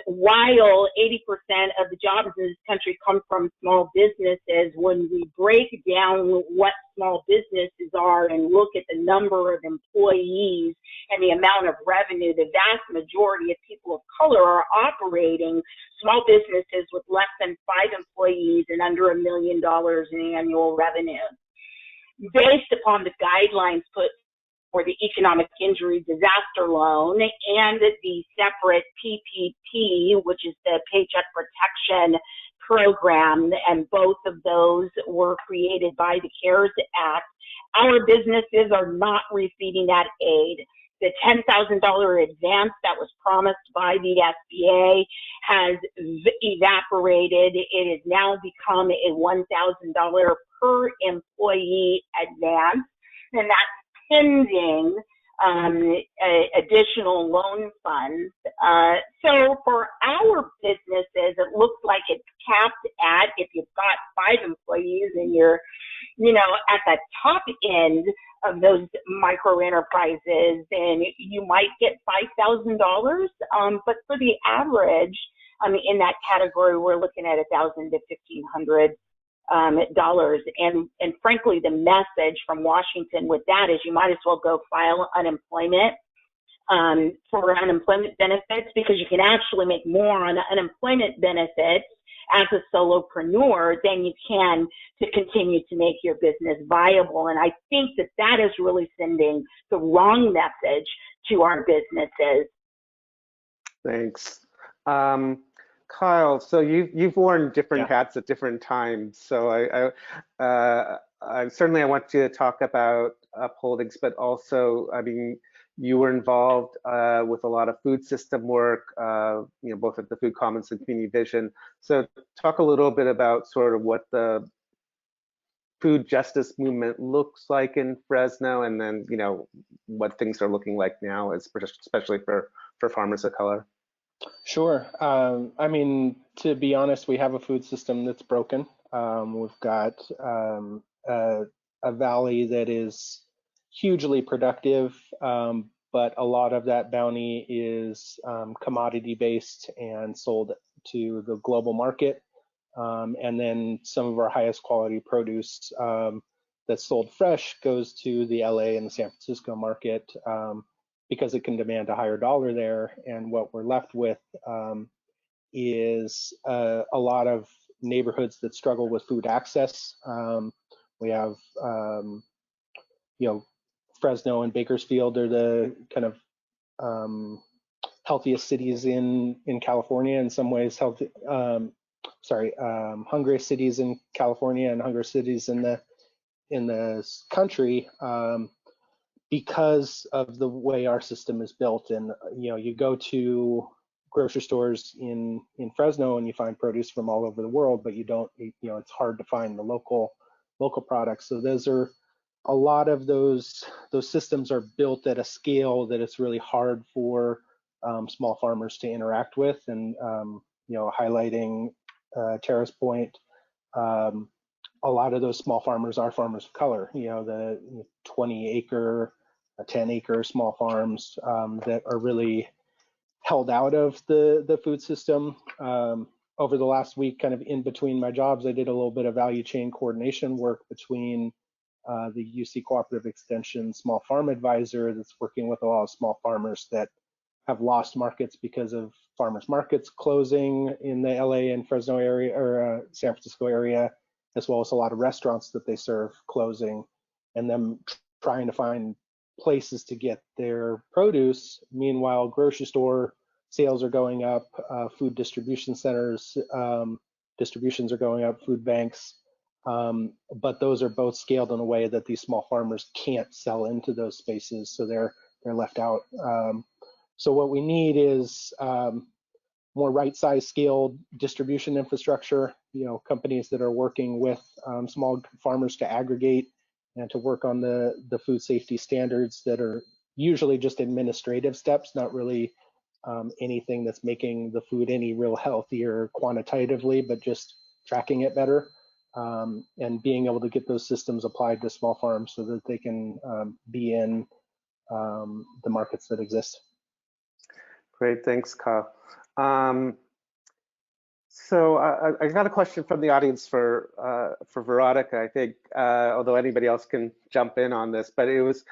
While 80% of the jobs in this country come from small businesses, when we break down what small businesses are and look at the number of employees and the amount of revenue, the vast majority of people of color are operating small businesses with less than 5 employees and under $1 million in annual revenue. Based upon the guidelines put for the economic injury disaster loan and the separate PPP, which is the Paycheck Protection Program, and both of those were created by the CARES Act, our businesses are not receiving that aid. The $10,000 advance that was promised by the SBA has evaporated. It has now become a $1,000 per employee advance, and that's pending additional loan funds. So for our businesses, it looks like it's capped at, if you've got 5 employees and you're, at the top end of those micro enterprises, then you might get $5,000. But for the average, in that category, we're looking at $1,000 to $1,500. And frankly, the message from Washington with that is you might as well go file unemployment for unemployment benefits, because you can actually make more on unemployment benefits as a solopreneur than you can to continue to make your business viable. And I think that that is really sending the wrong message to our businesses. Thanks. Kyle, so you've worn different hats at different times. So I certainly want you to talk about upholdings, but also, you were involved with a lot of food system work, both at the Food Commons and Community Vision. So talk a little bit about sort of what the food justice movement looks like in Fresno, and then what things are looking like now, especially for farmers of color. Sure. To be honest, we have a food system that's broken. We've got a valley that is hugely productive, but a lot of that bounty is commodity based and sold to the global market. And then some of our highest quality produce that's sold fresh goes to the LA and the San Francisco market because it can demand a higher dollar there. And what we're left with is a lot of neighborhoods that struggle with food access. We have, Fresno and Bakersfield are the kind of healthiest cities in California, in some ways hungriest cities in California and hungriest cities in the country, because of the way our system is built. And you go to grocery stores in Fresno and you find produce from all over the world, but you don't, it's hard to find the local products. So those are a lot of those systems are built at a scale that it's really hard for small farmers to interact with. And highlighting Tara's point, a lot of those small farmers are farmers of color. The 20-acre, 10-acre small farms that are really held out of the food system. Over the last week, kind of in between my jobs, I did a little bit of value chain coordination work between the UC Cooperative Extension Small Farm Advisor that's working with a lot of small farmers that have lost markets because of farmers markets closing in the LA and Fresno area, or San Francisco area, as well as a lot of restaurants that they serve closing, and them trying to find places to get their produce. Meanwhile, grocery store sales are going up, food distribution centers distributions are going up, food banks, but those are both scaled in a way that these small farmers can't sell into those spaces, so they're left out. So what we need is more right-sized scaled distribution infrastructure, companies that are working with small farmers to aggregate and to work on the food safety standards that are usually just administrative steps, not really anything that's making the food any real healthier quantitatively, but just tracking it better, and being able to get those systems applied to small farms so that they can be in the markets that exist. Great, thanks, Kyle. So I got a question from the audience for Veronica, I think, although anybody else can jump in on this, but it was,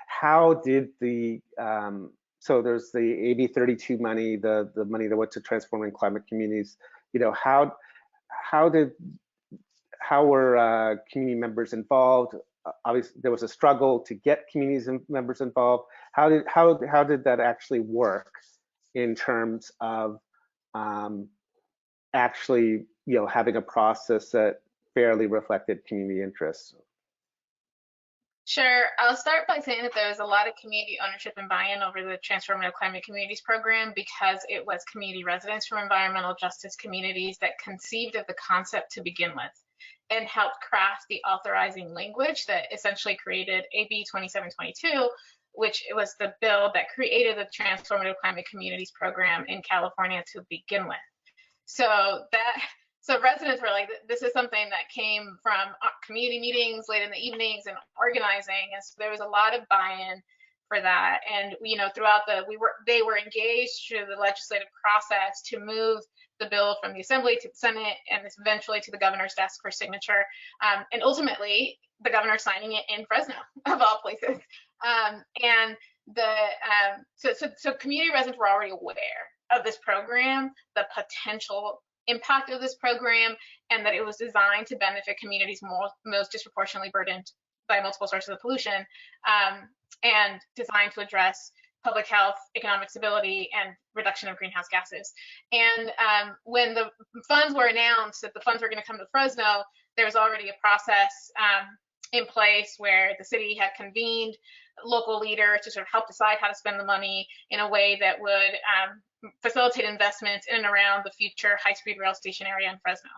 how did the so there's the AB 32 money, the money that went to transforming climate communities. You know, how were community members involved? Obviously, there was a struggle to get community members involved. How did that actually work in terms of actually, you know, having a process that fairly reflected community interests? Sure. I'll start by saying that there was a lot of community ownership and buy-in over the Transformative Climate Communities program because it was community residents from environmental justice communities that conceived of the concept to begin with and helped craft the authorizing language that essentially created AB 2722, which was the bill that created the Transformative Climate Communities program in California to begin with. So residents were like, this is something that came from community meetings late in the evenings and organizing, and so there was a lot of buy-in for that. And you know, throughout they were engaged through the legislative process to move the bill from the Assembly to the Senate and eventually to the governor's desk for signature, and ultimately the governor signing it in Fresno, of all places. So community residents were already aware of this program, the potential impact of this program, and that it was designed to benefit communities most disproportionately burdened by multiple sources of pollution, and designed to address public health, economic stability, and reduction of greenhouse gases. And when the funds were announced that the funds were going to come to Fresno, there was already a process in place where the city had convened local leaders to sort of help decide how to spend the money in a way that would facilitate investments in and around the future high-speed rail station area in Fresno.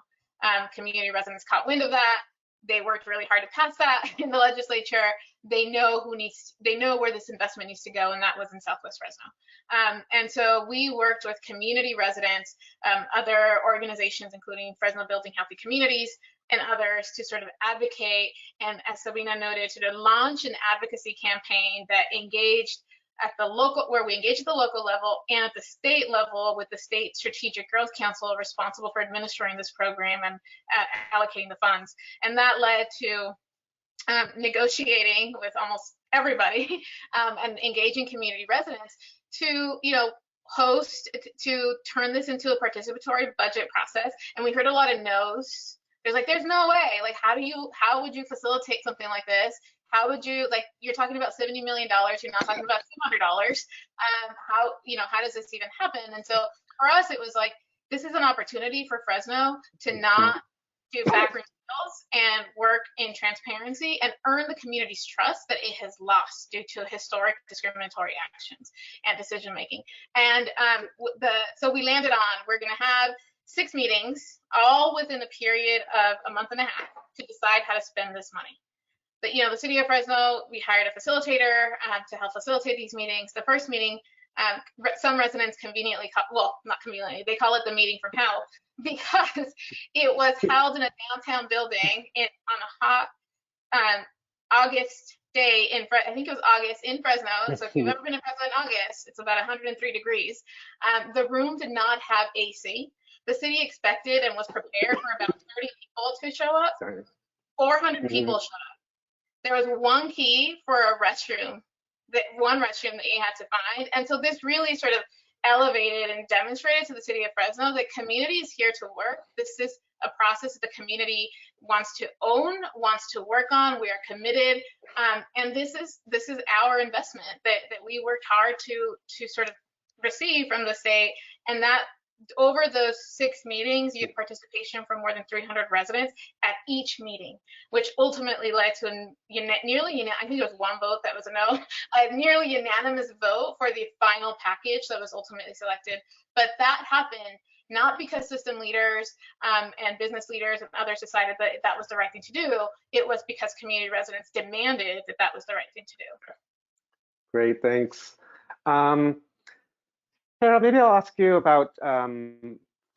Community residents caught wind of that. They worked really hard to pass that in the legislature. They know where this investment needs to go, and that was in Southwest Fresno. And so we worked with community residents, other organizations, including Fresno Building Healthy Communities and others, to sort of advocate, and as Sabina noted, to launch an advocacy campaign that engaged at the local, where we engage at the local level and at the state level with the State Strategic Growth Council responsible for administering this program and allocating the funds. And that led to negotiating with almost everybody and engaging community residents to, you know, to turn this into a participatory budget process. And we heard a lot of no's. There's like, there's no way, like, how would you facilitate something like this? How would you, like, you're talking about $70 million, you're not talking about $200. How does this even happen? And so for us, it was like, this is an opportunity for Fresno to not do backroom deals and work in transparency and earn the community's trust that it has lost due to historic discriminatory actions and decision making. And so we landed on, we're going to have 6 meetings, all within a period of a month and a half, to decide how to spend this money. But, you know, the city of Fresno, we hired a facilitator to help facilitate these meetings. The first meeting, some residents conveniently, not conveniently, they call it the meeting from hell, because it was held in a downtown building on a hot August day I think it was August in Fresno. So if you've ever been in Fresno in August, it's about 103 degrees. The room did not have AC. The city expected and was prepared for about 30 people to show up. 400 people showed up. There was one key for a restroom, one restroom that you had to find. And so this really sort of elevated and demonstrated to the city of Fresno that community is here to work. This is a process that the community wants to own, wants to work on. We are committed. And this is our investment that we worked hard to sort of receive from the state. And that over those 6 meetings, you had participation from more than 300 residents at each meeting, which ultimately led to I think it was one vote that was a no, a nearly unanimous vote for the final package that was ultimately selected. But that happened not because system leaders and business leaders and others decided that that was the right thing to do. It was because community residents demanded that that was the right thing to do. Great, thanks. Carol, maybe I'll ask you about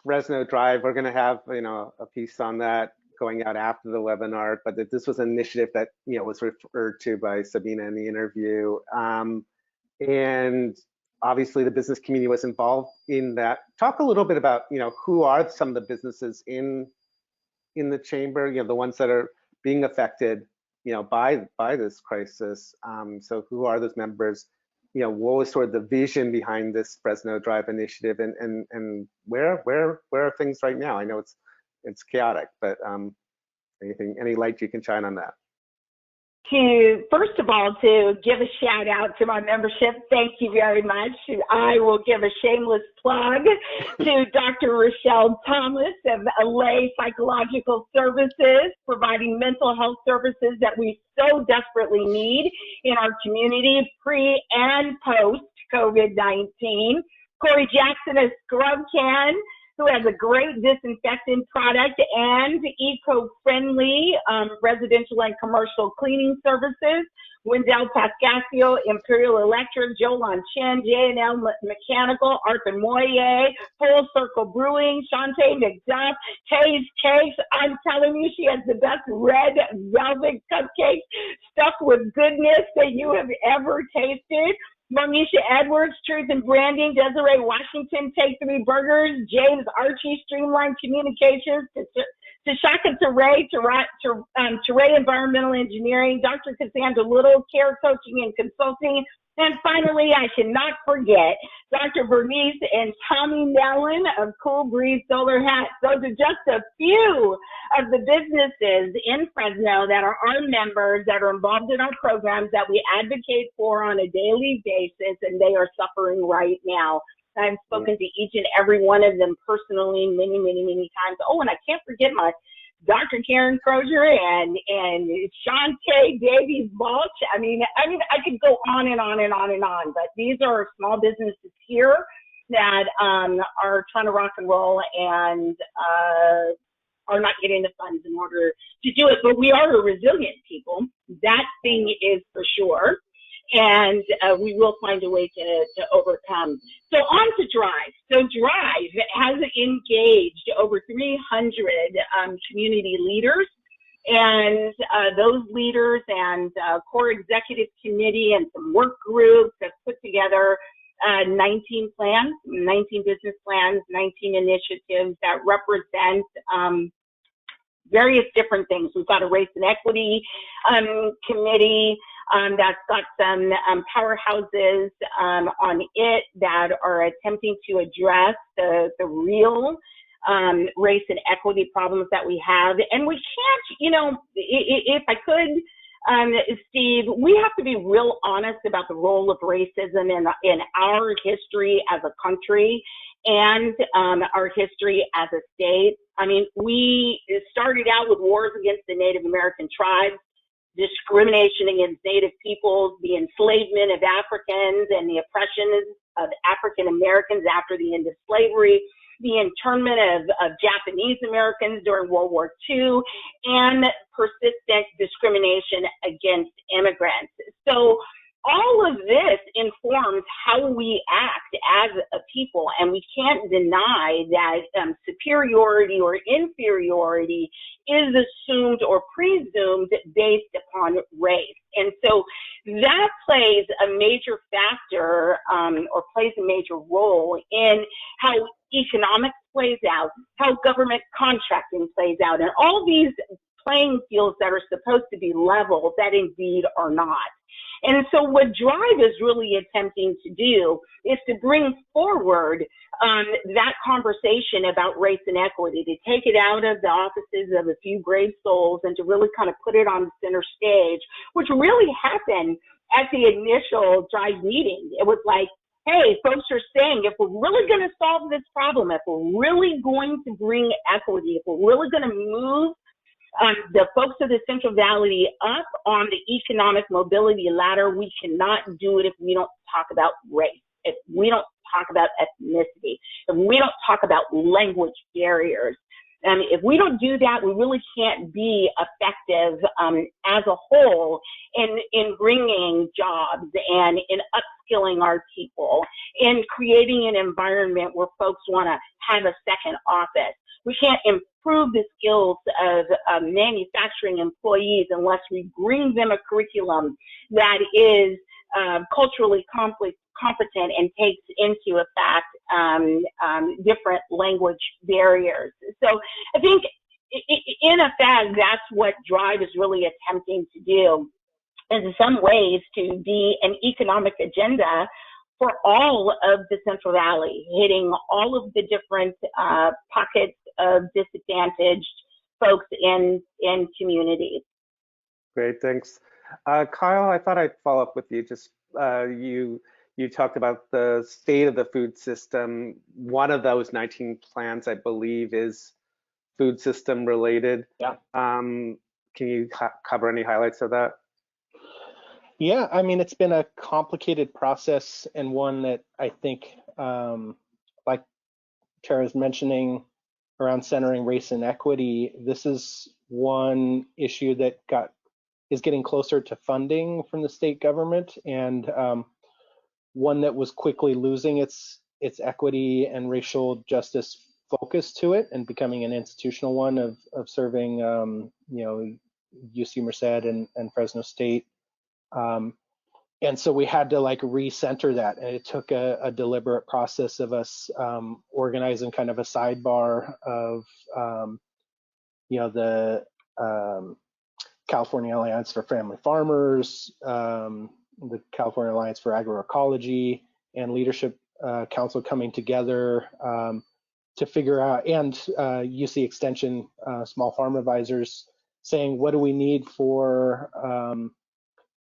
Fresno Drive. We're going to have, you know, a piece on that going out after the webinar, but that this was an initiative that, you know, was referred to by Sabina in the interview. And obviously the business community was involved in that. Talk a little bit about, you know, who are some of the businesses in the chamber, you know, the ones that are being affected by this crisis. So who are those members? What was sort of the vision behind this Fresno Drive initiative, and where are things right now? I know it's chaotic, but any light you can shine on that? First of all, to give a shout out to my membership, thank you very much. I will give a shameless plug to Dr. Rochelle Thomas of LA Psychological Services, providing mental health services that we so desperately need in our community pre and post COVID-19. Corey Jackson of Scrub Can, who has a great disinfectant product and eco-friendly residential and commercial cleaning services. Wendell Pascasio, Imperial Electric, Jolon Chen, J&L Mechanical, Arthur Moyer, Full Circle Brewing, Shantae McDuff, Taze Cakes. I'm telling you, she has the best red velvet cupcakes stuffed with goodness that you have ever tasted. Monisha Edwards, Truth and Branding, Desiree Washington, Take 3 Burgers, James Archie, Streamline Communications, Tashaka Teray, Teray Environmental Engineering, Dr. Cassandra Little, Care Coaching and Consulting, and finally, I cannot forget Dr. Bernice and Tommy Mellon of Cool Breeze Solar Hats. Those are just a few of the businesses in Fresno that are our members, that are involved in our programs, that we advocate for on a daily basis, and they are suffering right now. I've spoken to each and every one of them personally many, many, many times. Oh, and I can't forget my Dr. Karen Crozier and Shantae Davies Balch. I mean, I could go on and on and on and on, but these are small businesses here that are trying to rock and roll and are not getting the funds in order to do it. But we are a resilient people. That thing is for sure. And we will find a way to overcome. So on to Drive. So Drive has engaged over 300 community leaders, and those leaders and core executive committee and some work groups have put together 19 plans, 19 business plans, 19 initiatives that represent various different things. We've got a race and equity committee that's got some powerhouses on it that are attempting to address the real race and equity problems that we have. And we can't, if I could, Steve, we have to be real honest about the role of racism in our history as a country and our history as a state. I mean, we started out with wars against the Native American tribes, discrimination against Native peoples, the enslavement of Africans and the oppression of African Americans after the end of slavery, the internment of Japanese Americans during World War II, and persistent discrimination against immigrants. So all of this informs how we act as a people, and we can't deny that superiority or inferiority is assumed or presumed based upon race. And so that plays a major factor or plays a major role in how economics plays out, how government contracting plays out, and all these playing fields that are supposed to be level that indeed are not. And so what Drive is really attempting to do is to bring forward that conversation about race and equity, to take it out of the offices of a few brave souls and to really kind of put it on the center stage, which really happened at the initial Drive meeting. It was like, hey, folks are saying if we're really going to solve this problem, if we're really going to bring equity, if we're really going to move the folks of the Central Valley up on the economic mobility ladder, we cannot do it if we don't talk about race, if we don't talk about ethnicity, if we don't talk about language barriers. If we don't do that, we really can't be effective as a whole in bringing jobs and in upskilling our people, in creating an environment where folks want to have a second office. We can't improve the skills of manufacturing employees unless we bring them a curriculum that is culturally competent and takes into effect different language barriers. So I think in effect, that's what Drive is really attempting to do, in some ways, to be an economic agenda for all of the Central Valley, hitting all of the different pockets of disadvantaged folks in communities. Great, thanks. Kyle, I thought I'd follow up with you. Just you talked about the state of the food system. One of those 19 plans, I believe, is food system related. Yeah. Can you cover any highlights of that? Yeah, I mean, it's been a complicated process, and one that I think, like Tara's mentioning around centering race and equity, this is one issue that is getting closer to funding from the state government, and one that was quickly losing its equity and racial justice focus to it, and becoming an institutional one of serving, UC Merced and Fresno State. And so we had to like recenter that, and it took a deliberate process of us organizing kind of a sidebar of the California Alliance for Family Farmers, the California Alliance for Agroecology, and Leadership Council coming together to figure out, and UC Extension Small Farm Advisors saying, what do we need for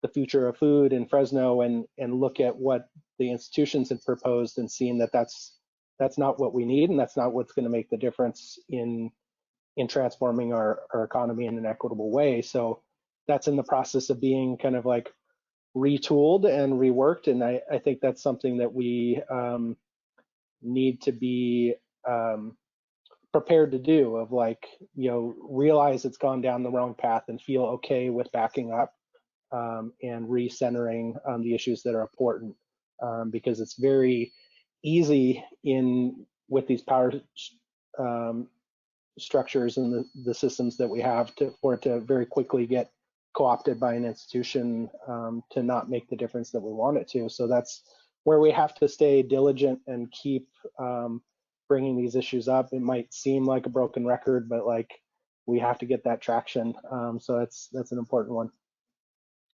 the future of food in Fresno, and look at what the institutions had proposed, and seeing that that's not what we need, and that's not what's going to make the difference in transforming our economy in an equitable way. So that's in the process of being kind of like retooled and reworked, and I think that's something that we need to be prepared to do, of like, realize it's gone down the wrong path and feel okay with backing up and recentering the issues that are important, because it's very easy with these power structures and the systems that we have for it to very quickly get co-opted by an institution to not make the difference that we want it to. So that's where we have to stay diligent and keep bringing these issues up. It might seem like a broken record, but like we have to get that traction. So that's an important one.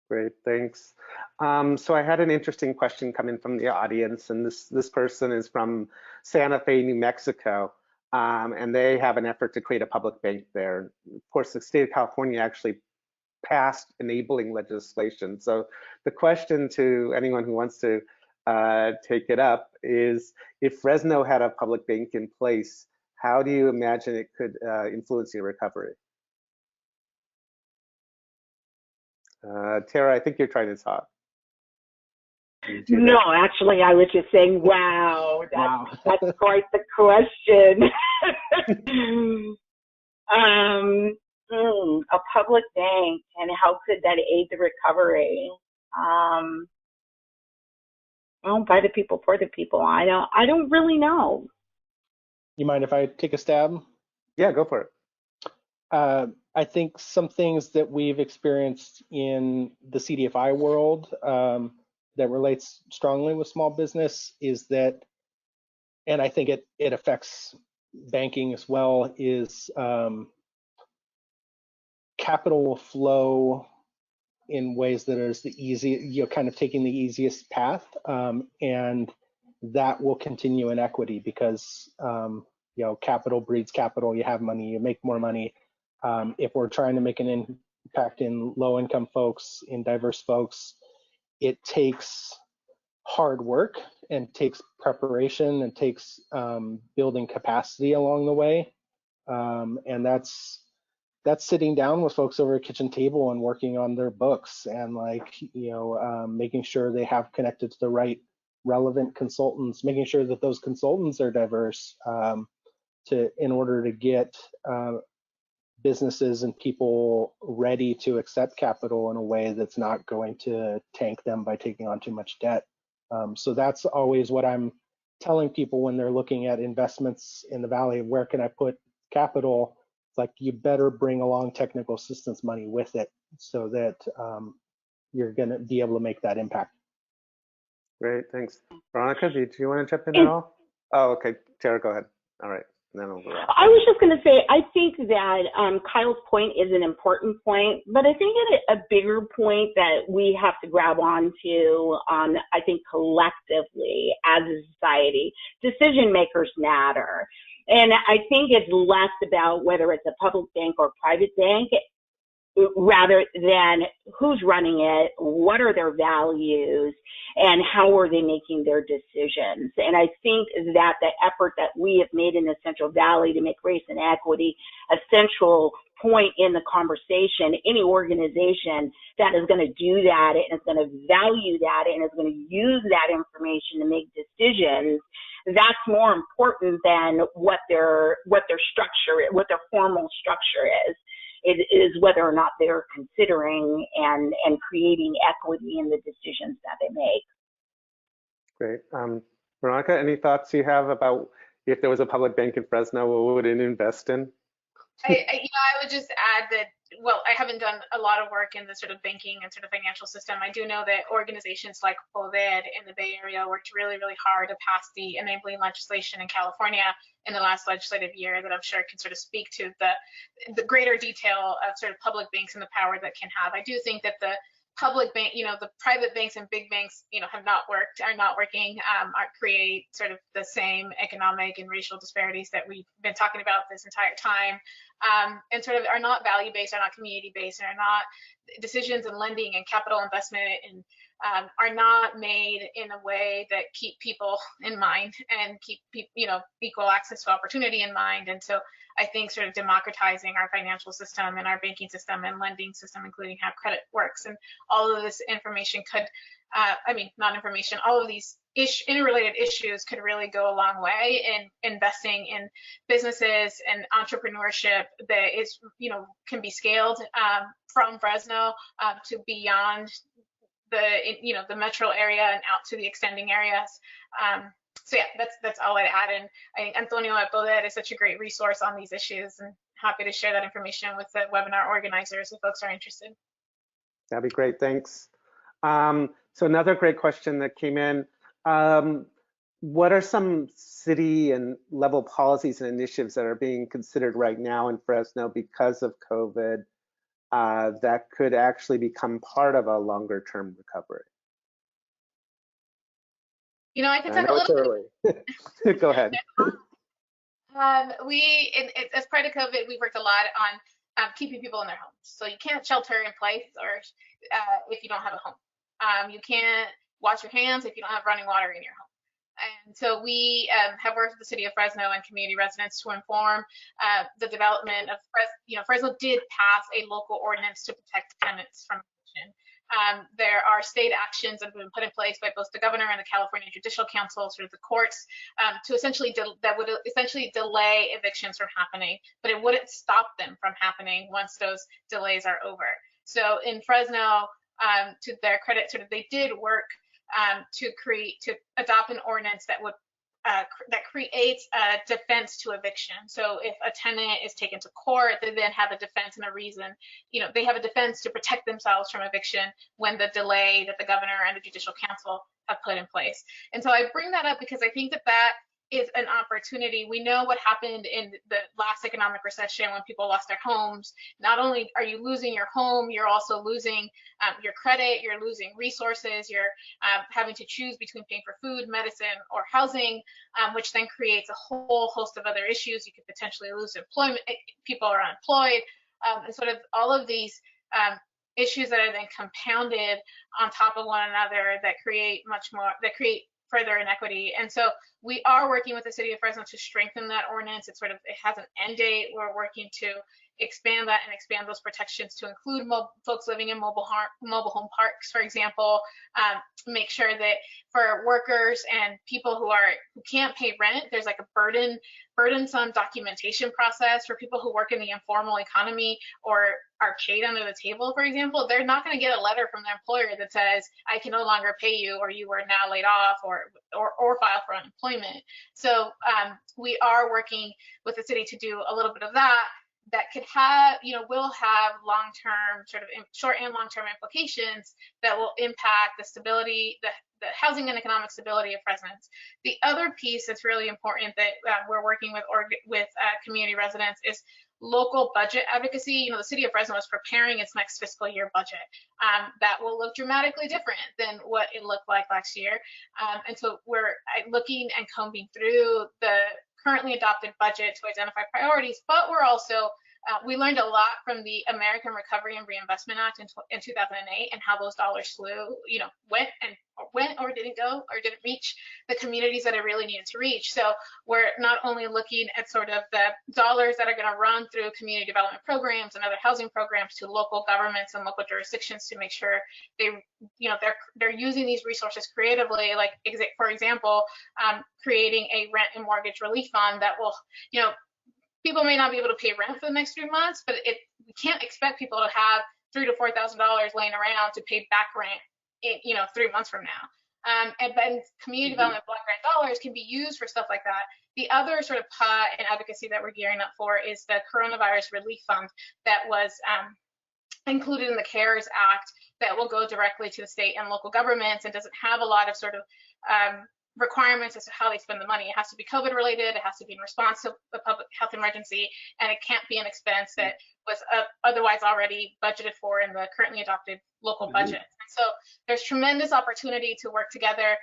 Great, thanks. So I had an interesting question come in from the audience, and this person is from Santa Fe, New Mexico, and they have an effort to create a public bank there. Of course, the state of California actually passed enabling legislation. So the question to anyone who wants to take it up is, if Fresno had a public bank in place, how do you imagine it could influence your recovery? Tara, I think you're trying to talk. No, actually, I was just saying, wow, that's quite the question. A public bank, and how could that aid the recovery? Well, by the people, for the people. I don't really know. You mind if I take a stab? Yeah, go for it. I think some things that we've experienced in the CDFI world that relates strongly with small business is that, and I think it affects banking as well, is capital will flow in ways that is the easy, kind of taking the easiest path, and that will continue in equity because capital breeds capital. You have money, you make more money. If we're trying to make an impact in low-income folks, in diverse folks, it takes hard work and takes preparation and takes building capacity along the way, and that's sitting down with folks over a kitchen table and working on their books, and making sure they have connected to the right relevant consultants, making sure that those consultants are diverse in order to get businesses and people ready to accept capital in a way that's not going to tank them by taking on too much debt. So that's always what I'm telling people when they're looking at investments in the Valley. Where can I put capital? It's like, you better bring along technical assistance money with it so that you're going to be able to make that impact. Great, thanks. Veronica, do you want to jump in at all? Oh, okay. Tara, go ahead. All right. And then I'll wrap. I was just going to say, I think that Kyle's point is an important point, but I think a bigger point that we have to grab onto, I think collectively as a society, decision makers matter. And I think it's less about whether it's a public bank or private bank, rather than who's running it, what are their values, and how are they making their decisions. And I think that the effort that we have made in the Central Valley to make race and equity a central point in the conversation, any organization that is going to do that and is going to value that and is going to use that information to make decisions, that's more important than what their structure, what their formal structure is. It is whether or not they're considering and creating equity in the decisions that they make. Great. Veronica, any thoughts you have about if there was a public bank in Fresno, what would it invest in? I would just add that, well, I haven't done a lot of work in the sort of banking and sort of financial system. I do know that organizations like POVED in the Bay Area worked really, really hard to pass the enabling legislation in California in the last legislative year that I'm sure can sort of speak to the greater detail of sort of public banks and the power that can have. I do think that the public bank, the private banks and big banks, are not working, create sort of the same economic and racial disparities that we've been talking about this entire time, and sort of are not value-based, are not community-based, and are not decisions in lending and capital investment, and are not made in a way that keep people in mind and keep equal access to opportunity in mind. And so I think sort of democratizing our financial system and our banking system and lending system, including how credit works, and all of this information could, all of these interrelated issues could really go a long way in investing in businesses and entrepreneurship that is, can be scaled from Fresno to beyond the metro area and out to the extending areas. So yeah, that's all I'd add. And I think Antonio at POVED is such a great resource on these issues, and happy to share that information with the webinar organizers if folks are interested. That'd be great, thanks. So another great question that came in, what are some city and level policies and initiatives that are being considered right now in Fresno because of COVID that could actually become part of a longer term recovery? I can talk a little bit. Go ahead. As part of COVID, we worked a lot on keeping people in their homes. So you can't shelter in place or if you don't have a home. You can't wash your hands if you don't have running water in your home. And so we have worked with the city of Fresno and community residents to inform the development of Fresno did pass a local ordinance to protect tenants from eviction. There are state actions that have been put in place by both the governor and the California Judicial Council, sort of the courts, to essentially that would essentially delay evictions from happening, but it wouldn't stop them from happening once those delays are over. So in Fresno, to their credit, sort of they did work to adopt an ordinance that would that creates a defense to eviction. So if a tenant is taken to court, they then have a defense and a reason, they have a defense to protect themselves from eviction when the delay that the governor and the judicial council have put in place. And so I bring that up because I think that is an opportunity. We know what happened in the last economic recession when people lost their homes. Not only are you losing your home, you're also losing your credit, you're losing resources, you're having to choose between paying for food, medicine, or housing, which then creates a whole host of other issues. You could potentially lose employment, people are unemployed, and sort of all of these issues that are then compounded on top of one another that create further inequity. And so we are working with the city of Fresno to strengthen that ordinance. It has an end date. We're working to expand that and expand those protections to include folks living in mobile home parks, for example. Make sure that for workers and people who can't pay rent, there's like a burdensome documentation process. For people who work in the informal economy or are paid under the table, for example, they're not going to get a letter from their employer that says, I can no longer pay you, or you are now laid off, or file for unemployment. So we are working with the city to do a little bit of that. that could have, will have long-term, sort of short and long-term implications that will impact the stability, the housing and economic stability of Fresno's. The other piece that's really important that we're working with community residents is local budget advocacy. The city of Fresno is preparing its next fiscal year budget that will look dramatically different than what it looked like last year. And so we're looking and combing through the currently adopted budget to identify priorities, but we're also we learned a lot from the American Recovery and Reinvestment Act in 2008 and how those dollars went or didn't go or didn't reach the communities that it really needed to reach. So we're not only looking at sort of the dollars that are going to run through community development programs and other housing programs to local governments and local jurisdictions to make sure they're using these resources creatively, like for example, creating a rent and mortgage relief fund that will, people may not be able to pay rent for the next 3 months, but we can't expect people to have $3,000 to $4,000 laying around to pay back rent, 3 months from now. And then community development block grant dollars can be used for stuff like that. The other sort of pot and advocacy that we're gearing up for is the coronavirus relief fund that was included in the CARES Act that will go directly to the state and local governments and doesn't have a lot of sort of requirements as to how they spend the money. It has to be COVID related, it has to be in response to the public health emergency, and it can't be an expense that was otherwise already budgeted for in the currently adopted local budget. And so there's tremendous opportunity to work together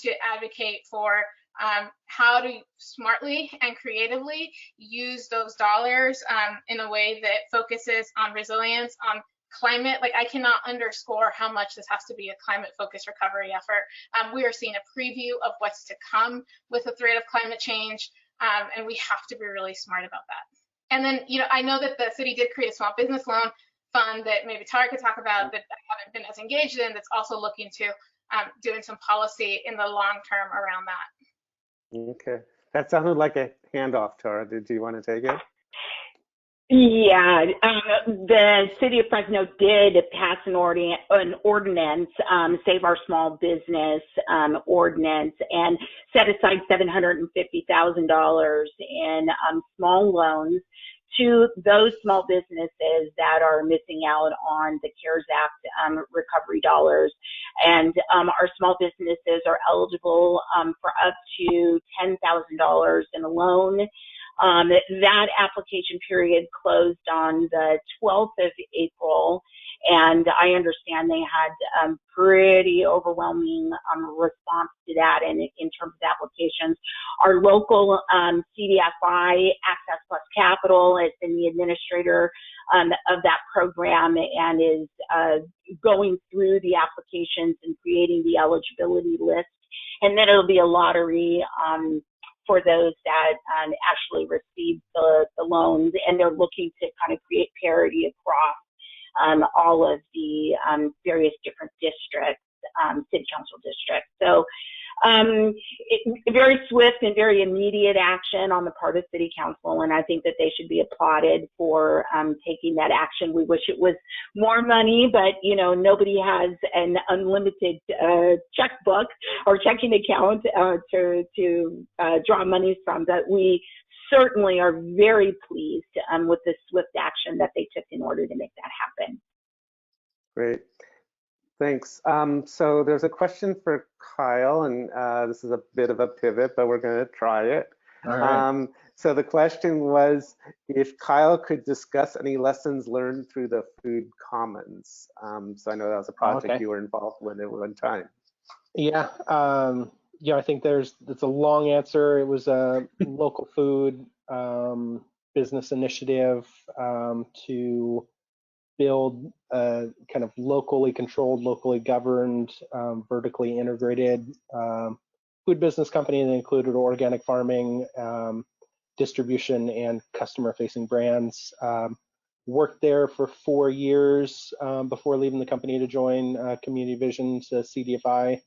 to advocate for how to smartly and creatively use those dollars in a way that focuses on resilience, on climate. Like, I cannot underscore how much this has to be a climate-focused recovery effort. We are seeing a preview of what's to come with the threat of climate change, and we have to be really smart about that. And then, I know that the city did create a small business loan fund that maybe Tara could talk about that I haven't been as engaged in, that's also looking to doing some policy in the long term around that. Okay, that sounded like a handoff, Tara. Did you want to take it? Yeah, the city of Fresno did pass an ordinance, Save Our Small Business ordinance, and set aside $750,000 in small loans to those small businesses that are missing out on the CARES Act recovery dollars. And our small businesses are eligible for up to $10,000 in a loan. That application period closed on the 12th of April, and I understand they had pretty overwhelming response to that in terms of applications. Our local CDFI, Access Plus Capital, has been the administrator of that program and is going through the applications and creating the eligibility list. And then it'll be a lottery for those that actually receive the loans, and they're looking to kind of create parity across all of the various different districts, city council districts. So very swift and very immediate action on the part of city council, and I think that they should be applauded for taking that action. We wish it was more money, but nobody has an unlimited checkbook or checking account to draw money from. But we certainly are very pleased with the swift action that they took in order to make that happen. Great. Thanks. So there's a question for Kyle, and this is a bit of a pivot, but we're going to try it. All right. So the question was if Kyle could discuss any lessons learned through the Food Commons. So I know that was a project you were involved with at one time. Yeah. I think it's a long answer. It was a local food business initiative to build a kind of locally controlled, locally governed, vertically integrated food business company that included organic farming, distribution, and customer-facing brands. Worked there for 4 years before leaving the company to join Community Vision's CDFI.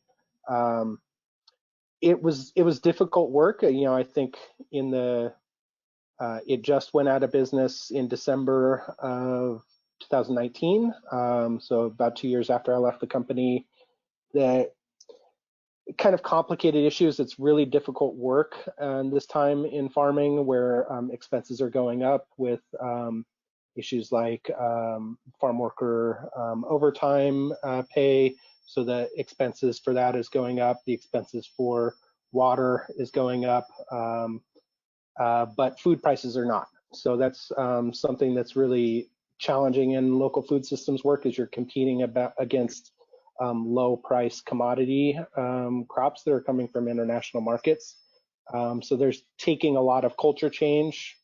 It was difficult work. I think it just went out of business in December of 2019, so about 2 years after I left the company. That kind of complicated issues. It's really difficult work this time in farming, where expenses are going up with issues like farm worker overtime pay. So the expenses for that is going up. The expenses for water is going up, but food prices are not. So that's something that's really challenging in local food systems work, is you're competing against low price commodity crops that are coming from international markets. So there's taking a lot of culture change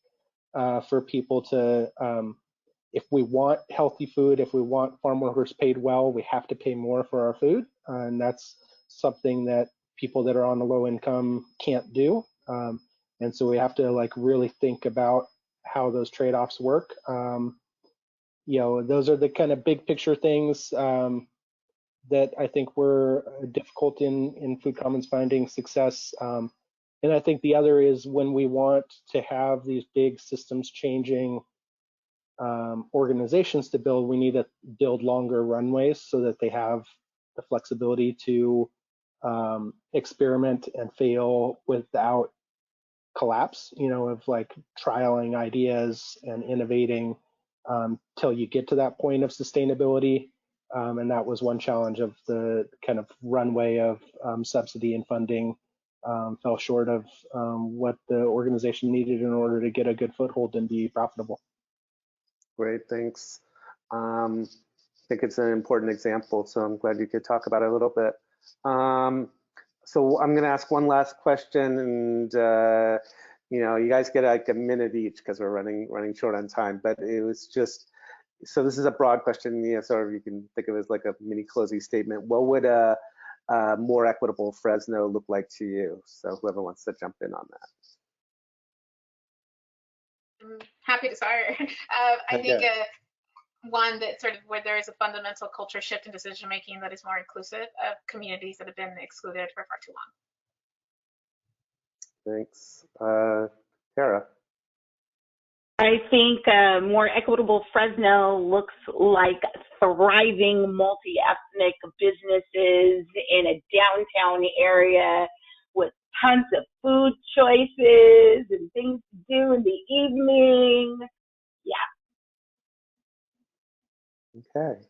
for people to, if we want healthy food, if we want farm workers paid well, we have to pay more for our food. And that's something that people that are on the low income can't do. And so we have to like really think about how those trade-offs work. You know, those are the kind of big picture things that I think were difficult in Food Commons finding success. And I think the other is when we want to have these big systems changing organizations to build, we need to build longer runways so that they have the flexibility to experiment and fail without collapse, you know, of like trialing ideas and innovating till you get to that point of sustainability. And that was one challenge of the kind of runway of subsidy and funding fell short of what the organization needed in order to get a good foothold and be profitable. Great, thanks. I think it's an important example, so I'm glad you could talk about it a little bit. So I'm going to ask one last question, and you know, you guys get like a minute each because we're running short on time. But it was just, so this is a broad question. You know, sort of you can think of it as like a mini closing statement. What would a more equitable Fresno look like to you? So whoever wants to jump in on that. I'm happy to start. I think one that sort of where there is a fundamental culture shift in decision making that is more inclusive of communities that have been excluded for far too long. Thanks. Tara? I think a more equitable Fresno looks like thriving multi-ethnic businesses in a downtown area with tons of food choices and things to do in the evening. Yeah. Okay.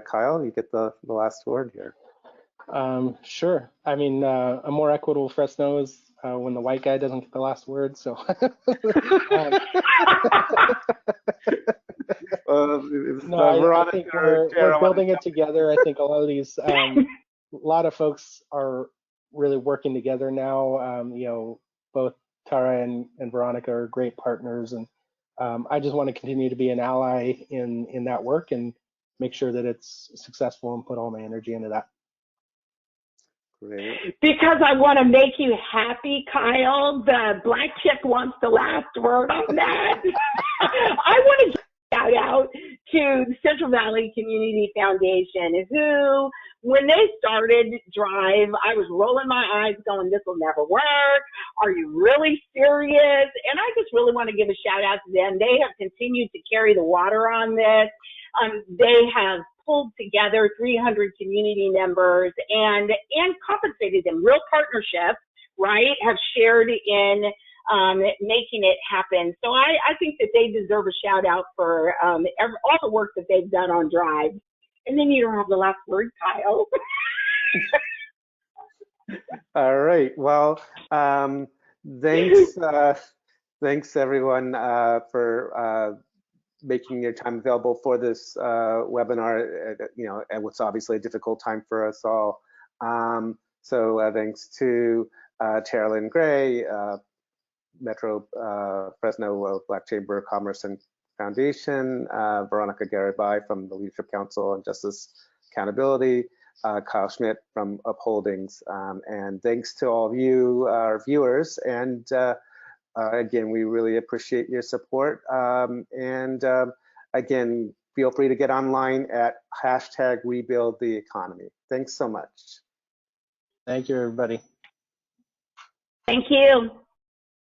Kyle, you get the last word here. Sure. I mean, a more equitable Fresno is when the white guy doesn't get the last word. So no, I think we're building it together. I think a lot of these, a lot of folks are really working together now. You know, both Tara and Veronica are great partners, and I just want to continue to be an ally in that work and make sure that it's successful and put all my energy into that. Great. Because I want to make you happy, Kyle, the black chick wants the last word on that. I want to shout out to the Central Valley Community Foundation, who, when they started Drive, I was rolling my eyes going, this will never work. Are you really serious? And I just really want to give a shout out to them. They have continued to carry the water on this. They have pulled together 300 community members and compensated them. Real partnership, right? Have shared in making it happen. So I think that they deserve a shout out for all the work that they've done on Drive. And then you don't have the last word, Kyle. All right. Well, thanks, thanks everyone for making your time available for this webinar. You know, and what's obviously a difficult time for us all. So thanks to Carolyn Gray, Metro Fresno Black Chamber of Commerce and Foundation, Veronica Garibay from the Leadership Council on Justice Accountability, Kyle Schmidt from Upholdings, and thanks to all of you, our viewers. And again, we really appreciate your support. Again, feel free to get online at #RebuildTheEconomy. Thanks so much. Thank you, everybody. Thank you.